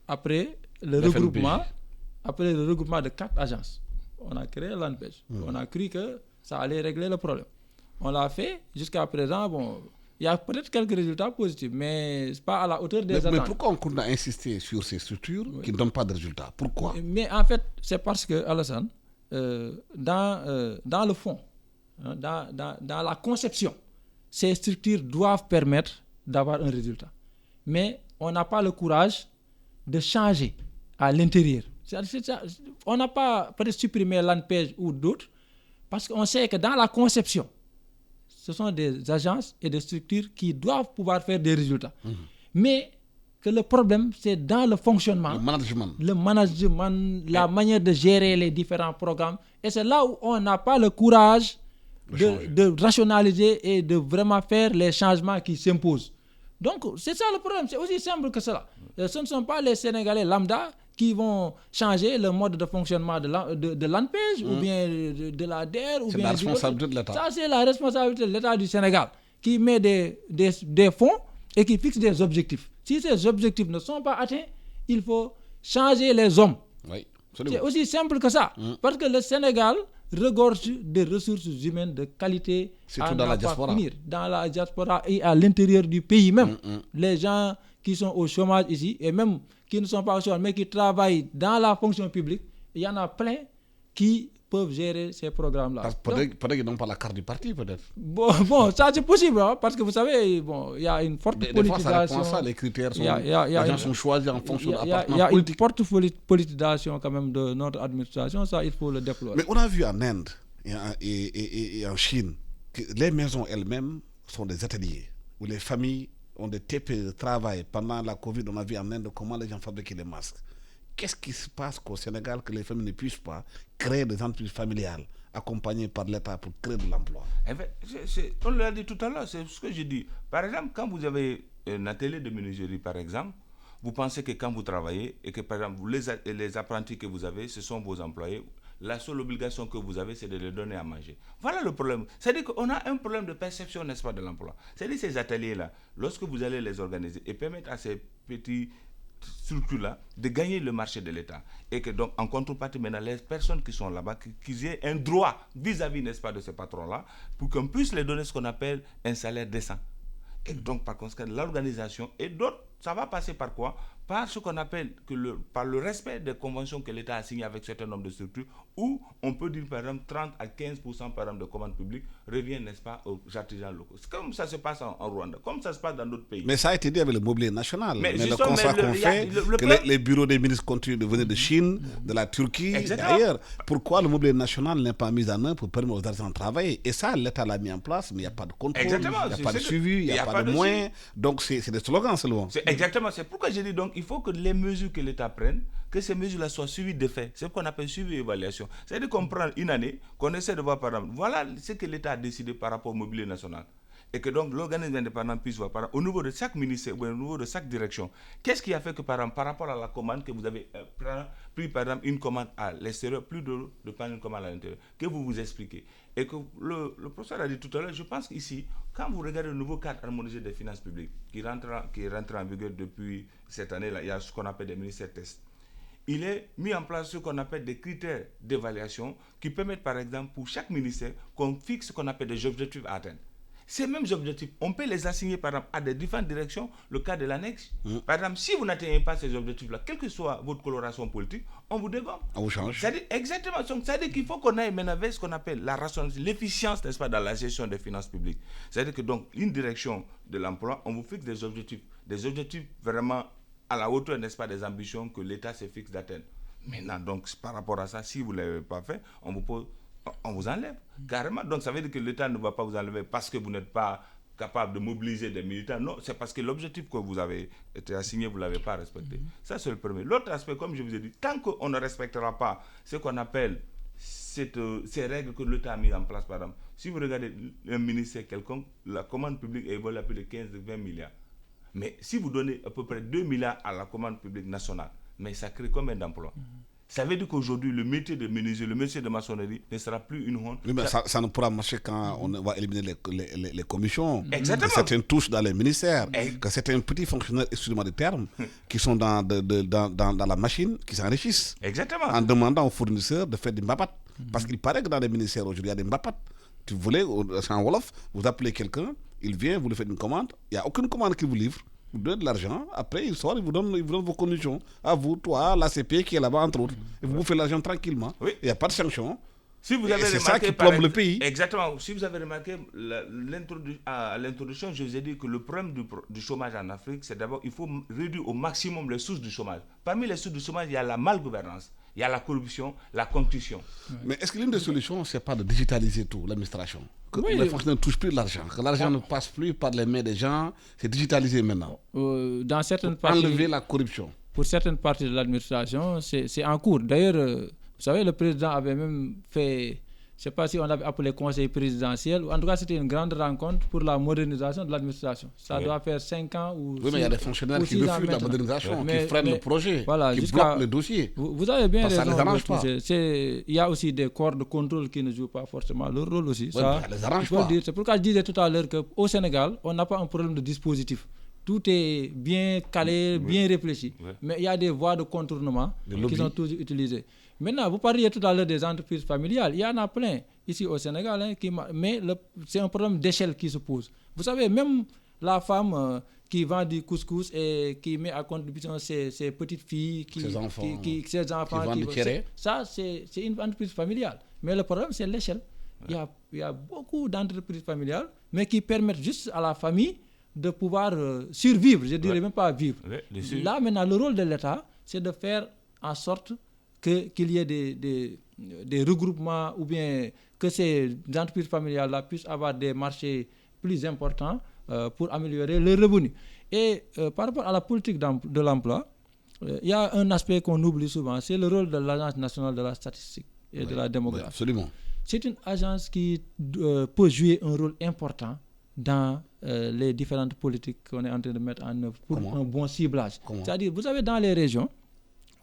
Speaker 3: après le regroupement de 4 agences. On a créé l'ANPEJ. On a cru que ça allait régler le problème. On l'a fait. Jusqu'à présent, il y a peut-être quelques résultats positifs, mais ce n'est pas à la hauteur des attentes.
Speaker 2: Mais pourquoi on continue à insister sur ces structures qui ne donnent pas de résultats? Pourquoi?
Speaker 3: Mais en fait, c'est parce que, Alassane, dans le fond, dans la conception, ces structures doivent permettre d'avoir un résultat. Mais on n'a pas le courage de changer à l'intérieur. On n'a pas peut-être supprimé l'ANPEJ ou d'autres, parce qu'on sait que dans la conception, ce sont des agences et des structures qui doivent pouvoir faire des résultats. Mais que le problème, c'est dans le fonctionnement, le management, la manière de gérer les différents programmes. Et c'est là où on n'a pas le courage de rationaliser et de vraiment faire les changements qui s'imposent. Donc, c'est ça le problème. C'est aussi simple que cela. Ce ne sont pas les Sénégalais lambda qui vont changer le mode de fonctionnement de l'ANPEJ ou bien de la DER.
Speaker 2: C'est la responsabilité de l'État.
Speaker 3: Ça, c'est la responsabilité de l'État du Sénégal qui met des fonds et qui fixe des objectifs. Si ces objectifs ne sont pas atteints, il faut changer les hommes.
Speaker 2: Oui,
Speaker 3: c'est aussi simple que ça. Parce que le Sénégal regorge de ressources humaines de qualité.
Speaker 2: Surtout dans la diaspora.
Speaker 3: Dans la diaspora et à l'intérieur du pays même. Les gens qui sont au chômage ici, et même qui ne sont pas au chômage, mais qui travaillent dans la fonction publique, il y en a plein qui peuvent gérer ces programmes-là.
Speaker 2: Peut-être qu'ils n'ont pas la carte du parti, peut-être.
Speaker 3: Bon, ça c'est possible, hein, parce que vous savez, il y a une forte politisation.
Speaker 2: Des fois, ça répond à ça, les critères sont... les gens sont choisis en fonction de l'appartenance politique.
Speaker 3: Il y a une forte politisation quand même de notre administration, ça, il faut le déplorer.
Speaker 2: Mais on a vu en Inde et en Chine que les maisons elles-mêmes sont des ateliers où les familles ont des TPE de travail. Pendant la Covid, on a vu en Inde comment les gens fabriquaient les masques. Qu'est-ce qui se passe qu'au Sénégal que les familles ne puissent pas créer des entreprises familiales accompagnées par l'État pour créer de l'emploi?
Speaker 4: On l'a dit tout à l'heure, c'est ce que j'ai dit. Par exemple, quand vous avez un atelier de menuiserie, par exemple, vous pensez que quand vous travaillez et que, par exemple, les apprentis que vous avez, ce sont vos employés, la seule obligation que vous avez, c'est de les donner à manger. Voilà le problème. C'est-à-dire qu'on a un problème de perception, n'est-ce pas, de l'emploi. C'est-à-dire ces ateliers-là, lorsque vous allez les organiser et permettre à ces petits structures-là de gagner le marché de l'État. Et que donc, en contrepartie, maintenant, les personnes qui sont là-bas, qu'ils aient un droit vis-à-vis, n'est-ce pas, de ces patrons-là, pour qu'on puisse les donner ce qu'on appelle un salaire décent. Et donc, par conséquent, l'organisation et d'autres, ça va passer par quoi? Par ce qu'on appelle par le respect des conventions que l'État a signées avec certains nombres de structures, où on peut dire, par exemple, 30 à 15% par exemple de commandes publiques revient, n'est-ce pas, aux artisans locaux. C'est comme ça se passe en Rwanda, comme ça se passe dans d'autres pays.
Speaker 2: Mais ça a été dit avec le mobilier national. Mais le constat qu'on fait, que les bureaux des ministres continuent de venir de Chine, de la Turquie, d'ailleurs. Pourquoi le mobilier national n'est pas mis en œuvre pour permettre aux artisans de travailler? Et ça, l'État l'a mis en place, mais il n'y a pas de contrôle, il n'y a pas de suivi, il n'y a pas de moyens. Donc, c'est des slogans seulement.
Speaker 4: Exactement, c'est pourquoi j'ai dit donc, il faut que les mesures que l'État prenne, que ces mesures-là soient suivies de fait. C'est ce qu'on appelle suivi et évaluation. C'est-à-dire qu'on prend une année, qu'on essaie de voir par exemple, voilà ce que l'État a décidé par rapport au mobilier national. Et que donc l'organisme indépendant puisse voir par exemple, au niveau de chaque ministère ou au niveau de chaque direction, qu'est-ce qui a fait que par rapport à la commande que vous avez pris par exemple une commande à l'extérieur, plus de prendre une commande à l'intérieur, que vous vous expliquez. Et que le professeur a dit tout à l'heure, je pense qu'ici, quand vous regardez le nouveau cadre harmonisé des finances publiques, qui rentre en vigueur depuis cette année-là, il y a ce qu'on appelle des ministères tests. Il est mis en place ce qu'on appelle des critères d'évaluation qui permettent par exemple pour chaque ministère qu'on fixe ce qu'on appelle des objectifs à atteindre. ces mêmes objectifs, on peut les assigner par exemple à des différentes directions, le cas de l'annexe. Par exemple, si vous n'atteignez pas ces objectifs-là, quelle que soit votre coloration politique, on vous dégomme.
Speaker 2: On vous change.
Speaker 4: Exactement. Donc, c'est-à-dire qu'il faut qu'on aille maintenant vers ce qu'on appelle la rationalisation, l'efficience, n'est-ce pas, dans la gestion des finances publiques. C'est-à-dire que donc, une direction de l'emploi, on vous fixe des objectifs vraiment à la hauteur, n'est-ce pas, des ambitions que l'État se fixe d'atteindre. Maintenant, donc, par rapport à ça, si vous ne l'avez pas fait, on vous enlève carrément. Donc ça veut dire que l'État ne va pas vous enlever parce que vous n'êtes pas capable de mobiliser des militants. Non, c'est parce que l'objectif que vous avez été assigné, vous ne l'avez pas respecté. Ça, c'est le premier. L'autre aspect, comme je vous ai dit, tant qu'on ne respectera pas ce qu'on appelle ces règles que l'État a mises en place, par exemple, si vous regardez un ministère quelconque, la commande publique évolue à plus de 15-20 milliards. Mais si vous donnez à peu près 2 milliards à la commande publique nationale, mais ça crée combien d'emplois? Ça veut dire qu'aujourd'hui, le métier de menuisier, le métier de maçonnerie ne sera plus une honte.
Speaker 2: Oui, mais ça ne pourra marcher quand on va éliminer les commissions.
Speaker 4: Exactement.
Speaker 2: Que certains touchent dans les ministères. Que certains petits fonctionnaires, excusez-moi du terme, qui sont dans la machine, qui s'enrichissent.
Speaker 4: Exactement.
Speaker 2: En demandant aux fournisseurs de faire des mbapat. Parce qu'il paraît que dans les ministères aujourd'hui, il y a des mbapat. Tu voulais, en Wolof, vous appelez quelqu'un, il vient, vous lui faites une commande, il n'y a aucune commande qu'il vous livre. Vous donnez de l'argent, après il sort, il vous donne vos conditions. À vous, toi, l'ACP qui est là-bas, entre autres. Et vous faites l'argent tranquillement. Oui. Il n'y a pas de sanction.
Speaker 4: Si vous avez
Speaker 2: c'est
Speaker 4: remarqué,
Speaker 2: ça qui plombe le pays.
Speaker 4: Exactement. Si vous avez remarqué, à l'introduction, je vous ai dit que le problème du chômage en Afrique, c'est d'abord, il faut réduire au maximum les sources du chômage. Parmi les sources du chômage, il y a la malgouvernance, il y a la corruption, la concussion.
Speaker 2: Mais est-ce que l'une des solutions, c'est pas de digitaliser tout, l'administration? Que les fonctionnaires ne touchent plus de l'argent, que l'argent ne passe plus par les mains des gens, c'est digitalisé maintenant.
Speaker 3: Dans certaines parties,
Speaker 2: enlever la corruption.
Speaker 3: Pour certaines parties de l'administration, c'est en cours. D'ailleurs, vous savez, le président avait même fait, je ne sais pas si on l'avait appelé conseil présidentiel, en tout cas c'était une grande rencontre pour la modernisation de l'administration. Ça doit faire 5 ans ou 6 ans.
Speaker 2: Oui, mais il y a des fonctionnaires qui refusent la modernisation, qui freinent le projet,
Speaker 3: voilà,
Speaker 2: qui bloquent le dossier.
Speaker 3: Vous avez bien raison.
Speaker 2: Ça ne les arrange pas.
Speaker 3: Il y a aussi des corps de contrôle qui ne jouent pas forcément leur rôle aussi.
Speaker 2: Oui, ça ne les arrange pas.
Speaker 3: C'est pourquoi je disais tout à l'heure qu'au Sénégal, on n'a pas un problème de dispositif. Tout est bien calé, bien réfléchi. Mais il y a des voies de contournement qui sont toujours utilisées. Maintenant, vous parliez tout à l'heure des entreprises familiales. Il y en a plein ici au Sénégal. Mais c'est un problème d'échelle qui se pose. Vous savez, même la femme qui vend du couscous et qui met à contribution ses petites filles, ses enfants qui vendent du kéré. Ça, c'est une entreprise familiale. Mais le problème, c'est l'échelle. Il y a beaucoup d'entreprises familiales, mais qui permettent juste à la famille de pouvoir survivre. Je ne dirais même pas vivre. Là, maintenant, le rôle de l'État, c'est de faire en sorte qu'il y ait des regroupements ou bien que ces entreprises familiales-là puissent avoir des marchés plus importants pour améliorer leurs revenus. Et par rapport à la politique de l'emploi, il y a un aspect qu'on oublie souvent, c'est le rôle de l'Agence nationale de la statistique et de la démographie.
Speaker 2: Absolument.
Speaker 3: C'est une agence qui peut jouer un rôle important dans les différentes politiques qu'on est en train de mettre en œuvre pour un bon ciblage. C'est-à-dire, vous savez, dans les régions,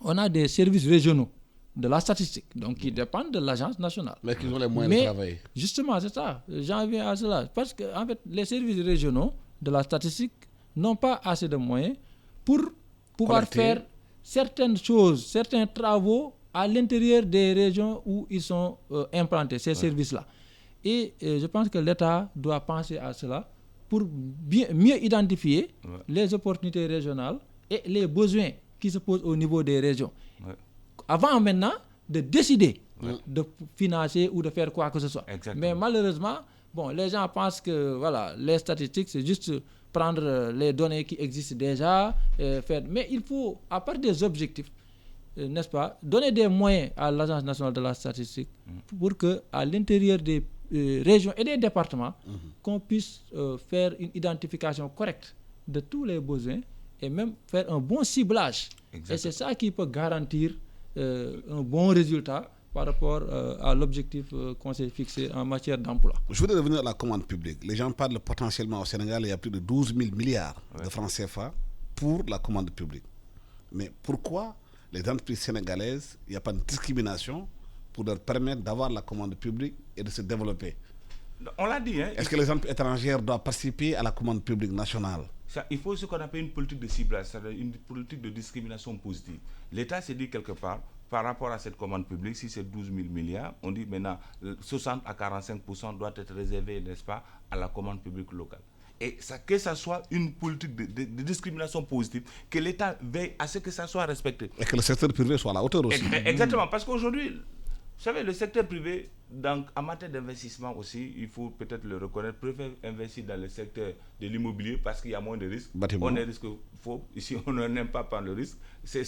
Speaker 3: on a des services régionaux de la statistique, donc qui dépendent de l'agence nationale.
Speaker 2: Mais qui ont les moyens de travailler.
Speaker 3: Justement, c'est ça. J'en viens à cela. Parce que, en fait, les services régionaux de la statistique n'ont pas assez de moyens pour pouvoir faire certaines choses, certains travaux à l'intérieur des régions où ils sont implantés, ces services-là. Et je pense que l'État doit penser à cela pour mieux identifier les opportunités régionales et les besoins qui se posent au niveau des régions. Avant maintenant de décider de financer ou de faire quoi que ce soit. Exactement. Mais malheureusement, les gens pensent que voilà, les statistiques, c'est juste prendre les données qui existent déjà, faire. Mais il faut, à part des objectifs, n'est-ce pas, donner des moyens à l'Agence nationale de la statistique pour qu'à l'intérieur des régions et des départements, qu'on puisse faire une identification correcte de tous les besoins et même faire un bon ciblage. Exactement. Et c'est ça qui peut garantir un bon résultat par rapport à l'objectif qu'on s'est fixé en matière d'emploi.
Speaker 2: Je voudrais revenir à la commande publique. Les gens parlent potentiellement au Sénégal, il y a plus de 12 000 milliards de francs CFA pour la commande publique. Mais pourquoi les entreprises sénégalaises, il n'y a pas de discrimination pour leur permettre d'avoir la commande publique et de se développer?
Speaker 4: On l'a dit.
Speaker 2: Est-ce que les entreprises étrangères doivent participer à la commande publique nationale?
Speaker 4: Il faut ce qu'on appelle une politique de ciblage, c'est-à-dire une politique de discrimination positive. L'État s'est dit quelque part, par rapport à cette commande publique, si c'est 12 000 milliards, on dit maintenant 60 à 45% doit être réservé, n'est-ce pas, à la commande publique locale. Et ça, que ça soit une politique de discrimination positive, que l'État veille à ce que ça soit respecté.
Speaker 2: Et que le secteur privé soit à la hauteur aussi.
Speaker 4: Exactement, parce qu'aujourd'hui, vous savez, le secteur privé, en matière d'investissement aussi, il faut peut-être le reconnaître, préfère investir dans le secteur de l'immobilier parce qu'il y a moins de risques.
Speaker 2: Bâtiment.
Speaker 4: On est risque faux. Ici, on n'aime pas prendre le risque. C'est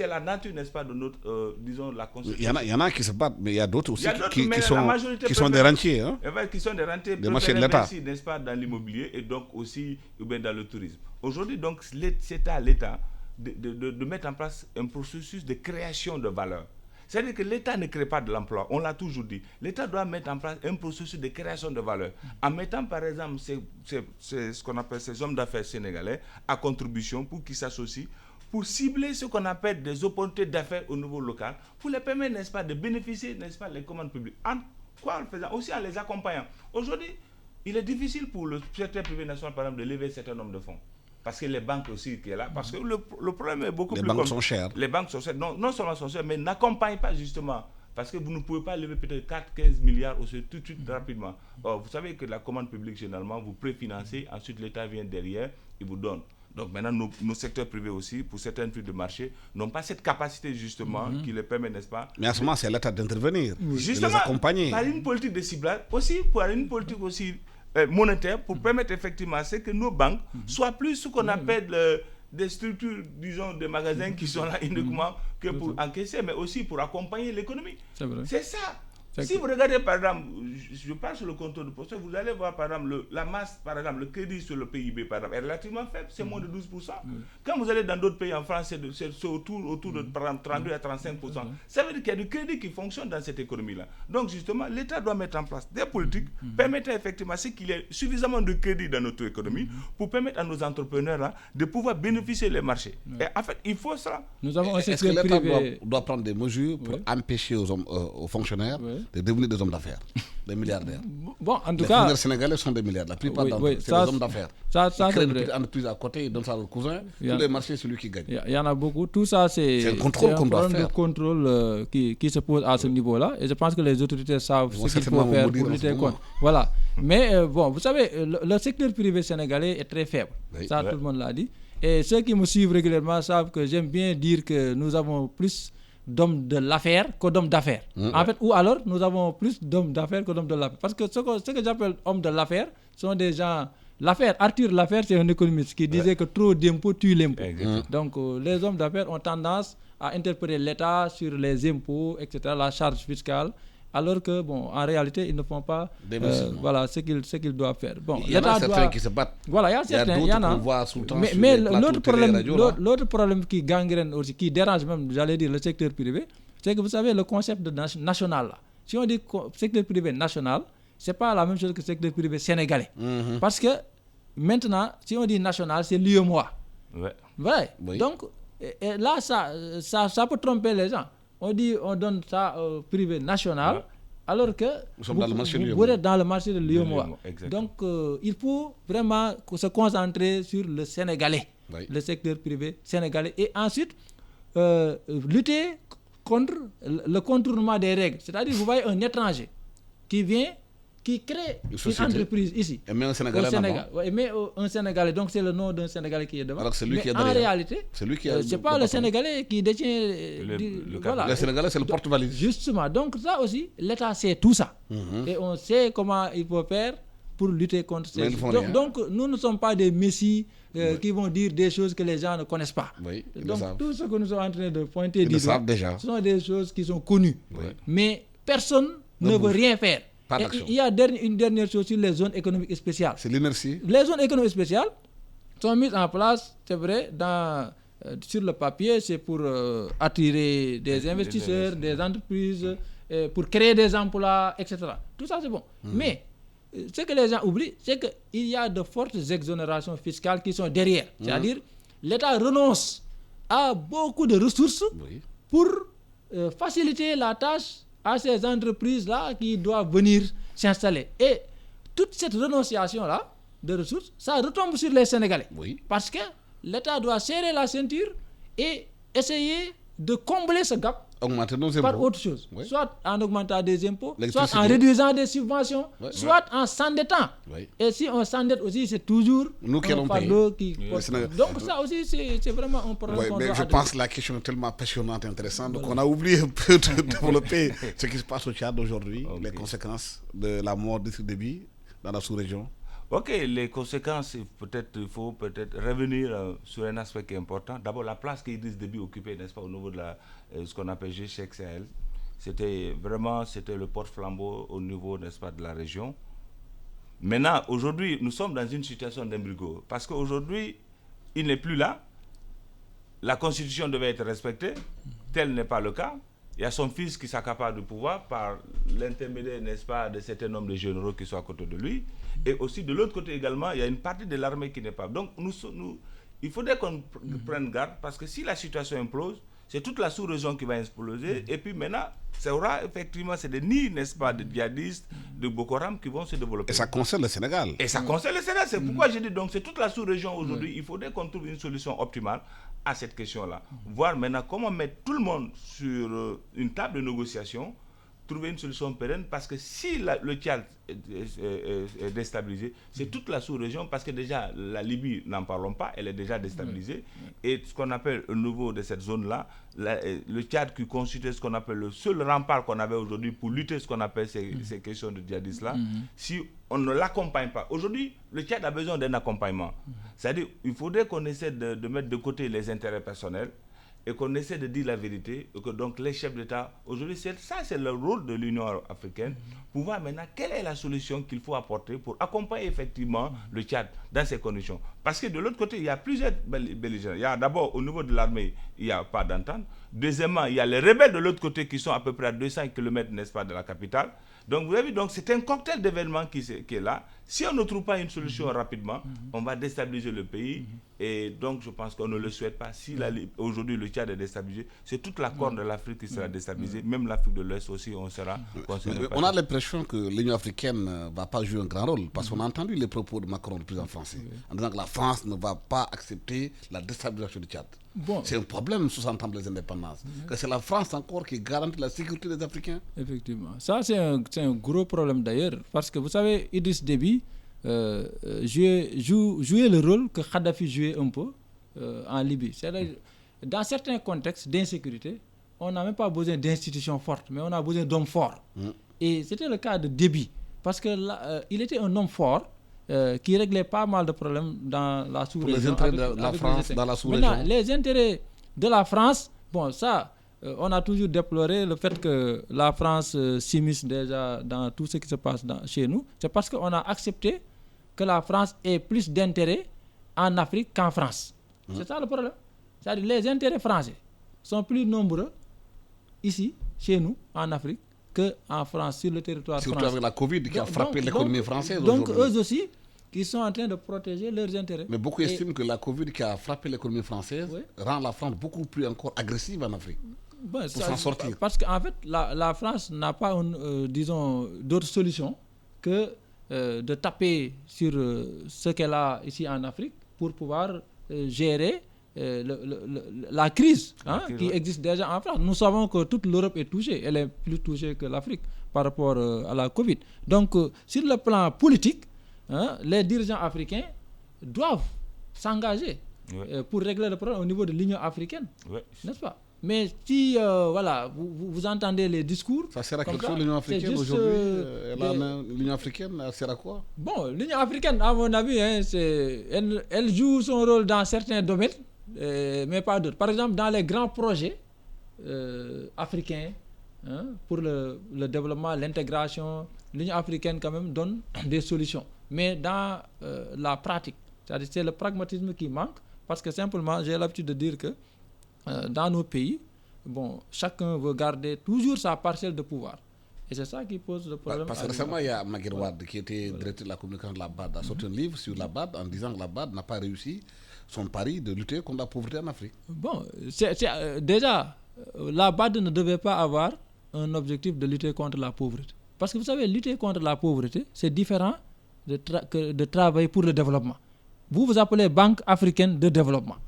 Speaker 4: la nature, n'est-ce pas, de notre, disons, la construction.
Speaker 2: Il y en a qui se battent, mais il y a d'autres aussi qui
Speaker 4: sont
Speaker 2: des rentiers. Hein?
Speaker 4: Qui sont des rentiers,
Speaker 2: des marchés de l'État,
Speaker 4: n'est-ce pas, dans l'immobilier et donc aussi dans le tourisme. Aujourd'hui, donc, c'est à l'État de mettre en place un processus de création de valeur. C'est-à-dire que l'État ne crée pas de l'emploi, on l'a toujours dit. L'État doit mettre en place un processus de création de valeur. En mettant par exemple ce qu'on appelle ces hommes d'affaires sénégalais à contribution pour qu'ils s'associent, pour cibler ce qu'on appelle des opportunités d'affaires au niveau local, pour les permettre, n'est-ce pas, de bénéficier, n'est-ce pas, des commandes publiques. En quoi en le faisant? Aussi en les accompagnant. Aujourd'hui, il est difficile pour le secteur privé national, par exemple, de lever un certain nombre de fonds. Parce que les banques aussi qui est là, parce que le problème est beaucoup plus...
Speaker 2: Les banques sont chères.
Speaker 4: Les banques sont chères, non seulement sont chères, mais n'accompagnent pas justement. Parce que vous ne pouvez pas lever peut-être 4-15 milliards tout de suite rapidement. Or, vous savez que la commande publique, généralement, vous préfinancez, ensuite l'État vient derrière, il vous donne. Donc maintenant, nos secteurs privés aussi, pour certains types de marché, n'ont pas cette capacité justement qui les permet, n'est-ce pas?
Speaker 2: Mais à ce moment, c'est à l'État d'intervenir,
Speaker 4: justement,
Speaker 2: de les accompagner.
Speaker 4: Par une politique de ciblage, aussi, pour une politique aussi monétaire, pour permettre effectivement à ce que nos banques soient plus ce qu'on appelle des structures, disons, des magasins qui sont là uniquement que pour encaisser, mais aussi pour accompagner l'économie. C'est ça. Si vous regardez par exemple, je parle sur le contrôle de poste, vous allez voir par exemple la masse, par exemple le crédit sur le PIB par exemple, est relativement faible, c'est moins de 12%. Quand vous allez dans d'autres pays en France, c'est autour de par exemple 32 à 35%. Ça veut dire qu'il y a du crédit qui fonctionne dans cette économie-là. Donc justement, l'État doit mettre en place des politiques permettant effectivement qu'il y ait suffisamment de crédit dans notre économie pour permettre à nos entrepreneurs-là de pouvoir bénéficier des marchés. Et en fait, il faut ça.
Speaker 3: Nous avons
Speaker 2: Est-ce que l'État doit prendre des mesures pour empêcher aux fonctionnaires de devenir des hommes d'affaires, des milliardaires?
Speaker 3: Bon, en tout cas,
Speaker 2: les fonctionnaires sénégalais sont des milliardaires. La plupart d'entre eux, c'est des hommes d'affaires. Ils créent une petite entreprise à côté, ils donnent ça à leur cousin. Tous les marchés, c'est lui qui gagne.
Speaker 3: Il y en a beaucoup. Tout ça, c'est
Speaker 2: un contrôle qu'on doit faire.
Speaker 3: De contrôle qui se pose à ce niveau-là. Et je pense que les autorités savent ce qu'il faut faire pour lutter contre. Voilà. Mais bon, vous savez, le secteur privé sénégalais est très faible. Ça, tout le monde l'a dit. Et ceux qui me suivent régulièrement savent que j'aime bien dire que nous avons plus d'hommes de l'affaire que d'hommes d'affaires. En fait, ou alors nous avons plus d'hommes d'affaires que d'hommes de l'affaire. Parce que ce que j'appelle hommes de l'affaire sont des gens... L'affaire, Arthur Laffer, c'est un économiste qui disait que trop d'impôts tue l'impôt. Donc les hommes d'affaires ont tendance à interpeller l'État sur les impôts, etc., la charge fiscale, alors que, bon, en réalité, ils ne font pas voilà, ce qu'ils doivent faire. Bon,
Speaker 2: il y en a certains qui se battent.
Speaker 3: Voilà, il y a certains, il y en a. Mais l'autre problème qui gangrène aussi, qui dérange même, j'allais dire, le secteur privé, c'est que vous savez, le concept de national, là. Si on dit secteur privé national, ce n'est pas la même chose que le secteur privé sénégalais. Parce que maintenant, si on dit national, c'est l'UEMOA. Ouais. Oui. Donc, et là, ça peut tromper les gens. On donne ça au privé national, alors que vous êtes dans le marché de l'UEMOA. Donc, il faut vraiment se concentrer sur le sénégalais, le secteur privé sénégalais, et ensuite lutter contre le contournement des règles. C'est-à-dire, vous voyez un étranger qui vient, qui crée une entreprise ici.
Speaker 2: Et met un Sénégalais
Speaker 3: Sénégal. Mais un Sénégalais, donc c'est le nom d'un Sénégalais qui est devant.
Speaker 2: Alors c'est lui qui est
Speaker 3: derrière. En réalité, c'est pas le Sénégalais qui détient
Speaker 2: voilà. Le Sénégalais, c'est le porte-valise.
Speaker 3: Justement, donc ça aussi, l'État sait tout ça. Et on sait comment il faut faire pour lutter contre ces choses. Donc nous ne sommes pas des messies qui vont dire des choses que les gens ne connaissent pas. Donc tout ce que nous sommes en train de pointer du doigt, ce sont des choses qui sont connues. Mais personne ne veut rien faire. Il y a une dernière chose sur les zones économiques spéciales.
Speaker 2: C'est l'inertie.
Speaker 3: Les zones économiques spéciales sont mises en place, c'est vrai, sur le papier, c'est pour attirer des investisseurs, des entreprises, pour créer des emplois, etc. Tout ça, c'est bon. Mais ce que les gens oublient, c'est qu'il y a de fortes exonérations fiscales qui sont derrière. C'est-à-dire, l'État renonce à beaucoup de ressources pour faciliter la tâche à ces entreprises-là qui doivent venir s'installer. Et toute cette renonciation-là de ressources, ça retombe sur les Sénégalais. Parce que l'État doit serrer la ceinture et essayer de combler ce gap
Speaker 2: Augmenter nos
Speaker 3: par
Speaker 2: impôts.
Speaker 3: autre chose.
Speaker 2: Oui.
Speaker 3: Soit en augmentant des impôts, soit
Speaker 2: L'électricité.
Speaker 3: en réduisant des subventions,
Speaker 2: Ouais.
Speaker 3: soit en s'endettant.
Speaker 2: Oui.
Speaker 3: Et si on s'endette aussi, c'est toujours
Speaker 2: Nous qui allons
Speaker 3: un fardeau qui porte.
Speaker 2: Sénégal.
Speaker 3: Donc ça aussi, c'est vraiment un problème
Speaker 2: Oui,
Speaker 3: qu'on
Speaker 2: mais
Speaker 3: doit
Speaker 2: je
Speaker 3: adresser.
Speaker 2: pense que la question est tellement passionnante et intéressante qu'on a oublié un peu de développer ce qui se passe au Tchad aujourd'hui,
Speaker 4: Ok.
Speaker 2: les conséquences de la mort d'Idriss Déby dans la sous-région.
Speaker 4: Ok, les conséquences, il faut peut-être revenir sur un aspect qui est important. D'abord, la place qu'Idriss Déby occupait, n'est-ce pas, au niveau de ce qu'on appelle G5 Sahel. C'était le porte-flambeau au niveau, n'est-ce pas, de la région. Maintenant, aujourd'hui, nous sommes dans une situation d'embrigo. Parce qu'aujourd'hui, il n'est plus là. La constitution devait être respectée. Tel n'est pas le cas. Il y a son fils qui s'accapare du pouvoir par l'intermédiaire, n'est-ce pas, de certains nombres de généraux qui sont à côté de lui. Et aussi, de l'autre côté également, il y a une partie de l'armée qui n'est pas. Donc, il faudrait qu'on prenne garde parce que si la situation implose, c'est toute la sous-région qui va exploser. Et puis maintenant, ça aura effectivement, c'est des nids, n'est-ce pas, de djihadistes, de Boko Haram qui vont se développer.
Speaker 2: Et ça concerne le Sénégal.
Speaker 4: Et ça concerne le Sénégal. C'est pourquoi j'ai dit, donc, c'est toute la sous-région aujourd'hui. Il faudrait qu'on trouve une solution optimale à cette question-là. Voir maintenant comment mettre tout le monde sur une table de négociation, trouver une solution pérenne, parce que si le Tchad est déstabilisé, c'est toute la sous-région, parce que déjà, la Libye, n'en parlons pas, elle est déjà déstabilisée. Et ce qu'on appelle au niveau de cette zone-là, le Tchad qui constitue ce qu'on appelle le seul rempart qu'on avait aujourd'hui pour lutter ce qu'on appelle ces questions de djihadistes-là, si on ne l'accompagne pas. Aujourd'hui, le Tchad a besoin d'un accompagnement. C'est-à-dire qu'il faudrait qu'on essaie de mettre de côté les intérêts personnels et qu'on essaie de dire la vérité, et que donc les chefs d'État, aujourd'hui, c'est le rôle de l'Union africaine, pour voir maintenant quelle est la solution qu'il faut apporter pour accompagner effectivement le Tchad dans ces conditions. Parce que de l'autre côté, il y a plusieurs belligérants. Il y a d'abord, au niveau de l'armée, il n'y a pas d'entente. Deuxièmement, il y a les rebelles de l'autre côté qui sont à peu près à 200 km, n'est-ce pas, de la capitale. Donc, vous avez vu, donc c'est un cocktail d'événements qui est là. Si on ne trouve pas une solution rapidement, on va déstabiliser le pays. Et donc, je pense qu'on ne le souhaite pas. Si aujourd'hui le Tchad est déstabilisé, c'est toute la corne de l'Afrique qui sera déstabilisée. Même l'Afrique de l'Ouest aussi, on sera concerné.
Speaker 2: On a l'impression que l'Union africaine ne va pas jouer un grand rôle, parce qu'on a entendu les propos de Macron, le président français, en disant que la France ne va pas accepter la déstabilisation du Tchad.
Speaker 3: Bon.
Speaker 2: C'est un problème, 60 ans de les indépendances. Que c'est la France encore qui garantit la sécurité des Africains.
Speaker 3: Effectivement. Ça, c'est un gros problème d'ailleurs, parce que vous savez, Idriss Déby jouait le rôle que Kadhafi jouait un peu en Libye. C'est-à-dire, dans certains contextes d'insécurité, on n'a même pas besoin d'institutions fortes, mais on a besoin d'hommes forts. Et c'était le cas de Déby, parce que il était un homme fort qui réglait pas mal de problèmes dans la sous-région.
Speaker 2: Pour les intérêts de la France dans la sous-région.
Speaker 3: Maintenant, les intérêts de la France, bon, ça, on a toujours déploré le fait que la France s'immisce déjà dans tout ce qui se passe chez nous. C'est parce qu'on a accepté que la France ait plus d'intérêts en Afrique qu'en France. C'est ça le problème. C'est-à-dire les intérêts français sont plus nombreux ici, chez nous, en Afrique, qu'en France, sur le territoire français.
Speaker 2: Surtout avec la Covid qui a frappé l'économie française
Speaker 3: donc
Speaker 2: aujourd'hui.
Speaker 3: eux aussi, qui sont en train de protéger leurs intérêts.
Speaker 2: Mais beaucoup estiment que la Covid qui a frappé l'économie française
Speaker 3: Oui.
Speaker 2: rend la France beaucoup plus encore agressive en Afrique.
Speaker 3: Bon,
Speaker 2: s'en sortir.
Speaker 3: Parce qu'en fait, la France n'a pas, disons, d'autre solution que de taper sur ce qu'elle a ici en Afrique pour pouvoir gérer la crise qui existe déjà en France. Nous savons que toute l'Europe est touchée. Elle est plus touchée que l'Afrique par rapport à la Covid. Donc, sur le plan politique, les dirigeants africains doivent s'engager pour régler le problème au niveau de l'Union africaine. N'est-ce pas? Mais si voilà, vous entendez les discours...
Speaker 2: Ça sert à quelque chose l'Union africaine aujourd'hui l'Union africaine, elle sert à quoi?
Speaker 3: Bon, l'Union africaine, à mon avis, elle joue son rôle dans certains domaines, mais pas d'autres. Par exemple, dans les grands projets africains, pour le développement, l'intégration, l'Union africaine quand même donne des solutions. Mais dans la pratique, c'est-à-dire c'est le pragmatisme qui manque, parce que simplement, j'ai l'habitude de dire que dans nos pays, bon, chacun veut garder toujours sa parcelle de pouvoir. Et c'est ça qui pose le problème.
Speaker 2: Parce que récemment, il y a Maguire Wade, qui était directeur de la communication de la BAD, a sorti un livre sur la BAD en disant que la BAD n'a pas réussi son pari de lutter contre la pauvreté en Afrique.
Speaker 3: Bon, déjà, la BAD ne devait pas avoir un objectif de lutter contre la pauvreté. Parce que vous savez, lutter contre la pauvreté, c'est différent de travailler pour le développement. Vous appelez Banque africaine de développement.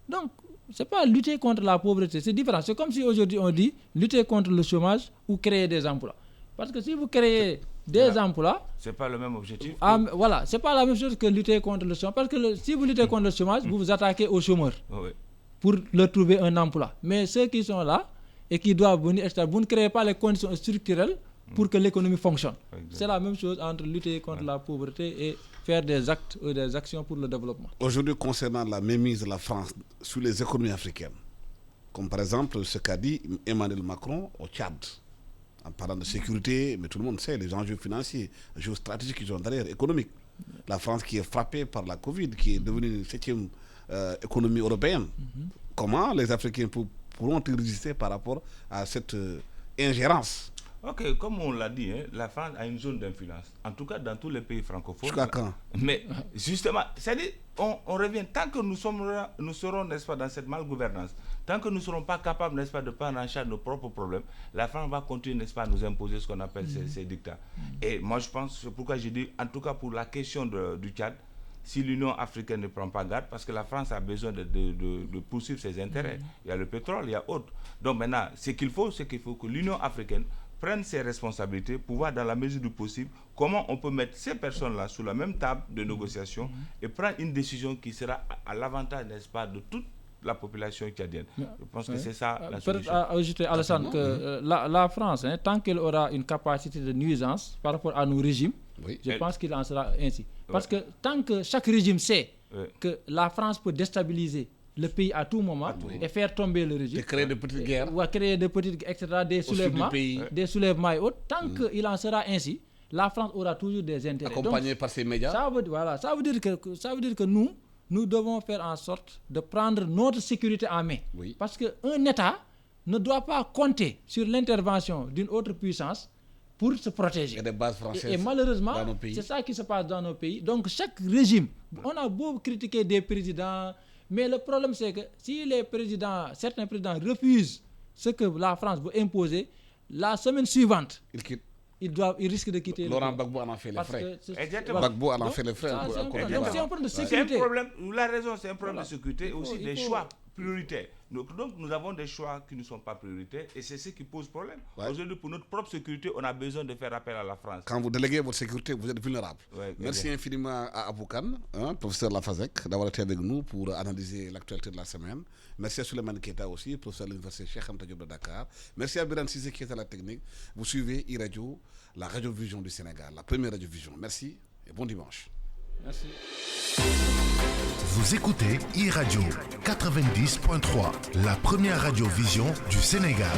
Speaker 3: Donc, c'est pas lutter contre la pauvreté, c'est différent. C'est comme si aujourd'hui on dit lutter contre le chômage ou créer des emplois. Parce que si vous créez des emplois...
Speaker 4: C'est pas le même objectif.
Speaker 3: Voilà, c'est pas la même chose que lutter contre le chômage. Parce que si vous luttez contre le chômage, vous vous attaquez aux chômeurs pour leur trouver un emploi. Mais ceux qui sont là et qui doivent venir, vous ne créez pas les conditions structurelles pour que l'économie fonctionne. C'est la même chose entre lutter contre la pauvreté et faire des actes ou des actions pour le développement.
Speaker 2: Aujourd'hui, concernant la mainmise de la France sur les économies africaines, comme par exemple ce qu'a dit Emmanuel Macron au Tchad, en parlant de sécurité, mais tout le monde sait les enjeux financiers, les enjeux stratégiques qui sont derrière, économiques. La France qui est frappée par la Covid, qui est devenue 7e économie européenne. Comment les Africains pourront-ils résister par rapport à cette ingérence?
Speaker 4: Ok, comme on l'a dit, la France a une zone d'influence, en tout cas dans tous les pays francophones.
Speaker 2: Jusqu'à quand?
Speaker 4: Mais justement, c'est-à-dire, on revient, tant que nous serons, n'est-ce pas, dans cette malgouvernance, tant que nous ne serons pas capables, n'est-ce pas, de prendre en charge nos propres problèmes, la France va continuer, n'est-ce pas, à nous imposer ce qu'on appelle ces dictats. Et moi, je pense, c'est pourquoi j'ai dit, en tout cas pour la question du Tchad, si l'Union africaine ne prend pas garde, parce que la France a besoin de poursuivre ses intérêts. Il y a le pétrole, il y a autre. Donc maintenant, ce qu'il faut, c'est qu'il faut que l'Union africaine prenne ses responsabilités pour voir dans la mesure du possible comment on peut mettre ces personnes-là sous la même table de négociation et prendre une décision qui sera à l'avantage, n'est-ce pas, de toute la population tchadienne. Je pense que c'est ça la solution.
Speaker 3: Peut-être ajouter, Alassane, que la France, tant qu'elle aura une capacité de nuisance par rapport à nos régimes, je pense qu'il en sera ainsi. Parce que tant que chaque régime sait que la France peut déstabiliser le pays à tout moment et faire tomber le régime.
Speaker 2: Et créer de petites guerres.
Speaker 3: Ou créer de petites, etc., des soulèvements et autres. Tant qu'il en sera ainsi, la France aura toujours des intérêts.
Speaker 2: Accompagné par ses médias.
Speaker 3: Ça veut dire que nous devons faire en sorte de prendre notre sécurité en main. Parce qu'un État ne doit pas compter sur l'intervention d'une autre puissance pour se protéger.
Speaker 2: Il y a des bases françaises
Speaker 3: et malheureusement,
Speaker 2: dans nos pays.
Speaker 3: c'est ça qui se passe dans nos pays. Donc chaque régime, on a beau critiquer des présidents, mais le problème c'est que si certains présidents refusent ce que la France veut imposer, la semaine suivante, ils risquent de quitter
Speaker 2: Laurent Gbagbo en a fait les frais.
Speaker 4: Exactement.
Speaker 2: Gbagbo en a fait les frais.
Speaker 3: Donc c'est un problème de sécurité.
Speaker 4: C'est un problème, la raison c'est un problème de sécurité, aussi des choix prioritaires. Donc nous avons des choix qui ne sont pas prioritaires et c'est ce qui pose problème. Aujourd'hui, pour notre propre sécurité, on a besoin de faire appel à la France.
Speaker 2: Quand vous déléguez votre sécurité, vous êtes vulnérable. Merci infiniment à Aboukan, professeur Lafazek, d'avoir été avec nous pour analyser l'actualité de la semaine. Merci à Souleymane Keita aussi, professeur de l'Université Cheikh Anta Diop de Dakar. Merci à Biran Cissé qui est à la technique. Vous suivez e-Radio, la radiovision du Sénégal, la première radiovision. Merci et bon dimanche.
Speaker 3: Merci.
Speaker 5: Vous écoutez e-Radio 90.3, la première radiovision du Sénégal.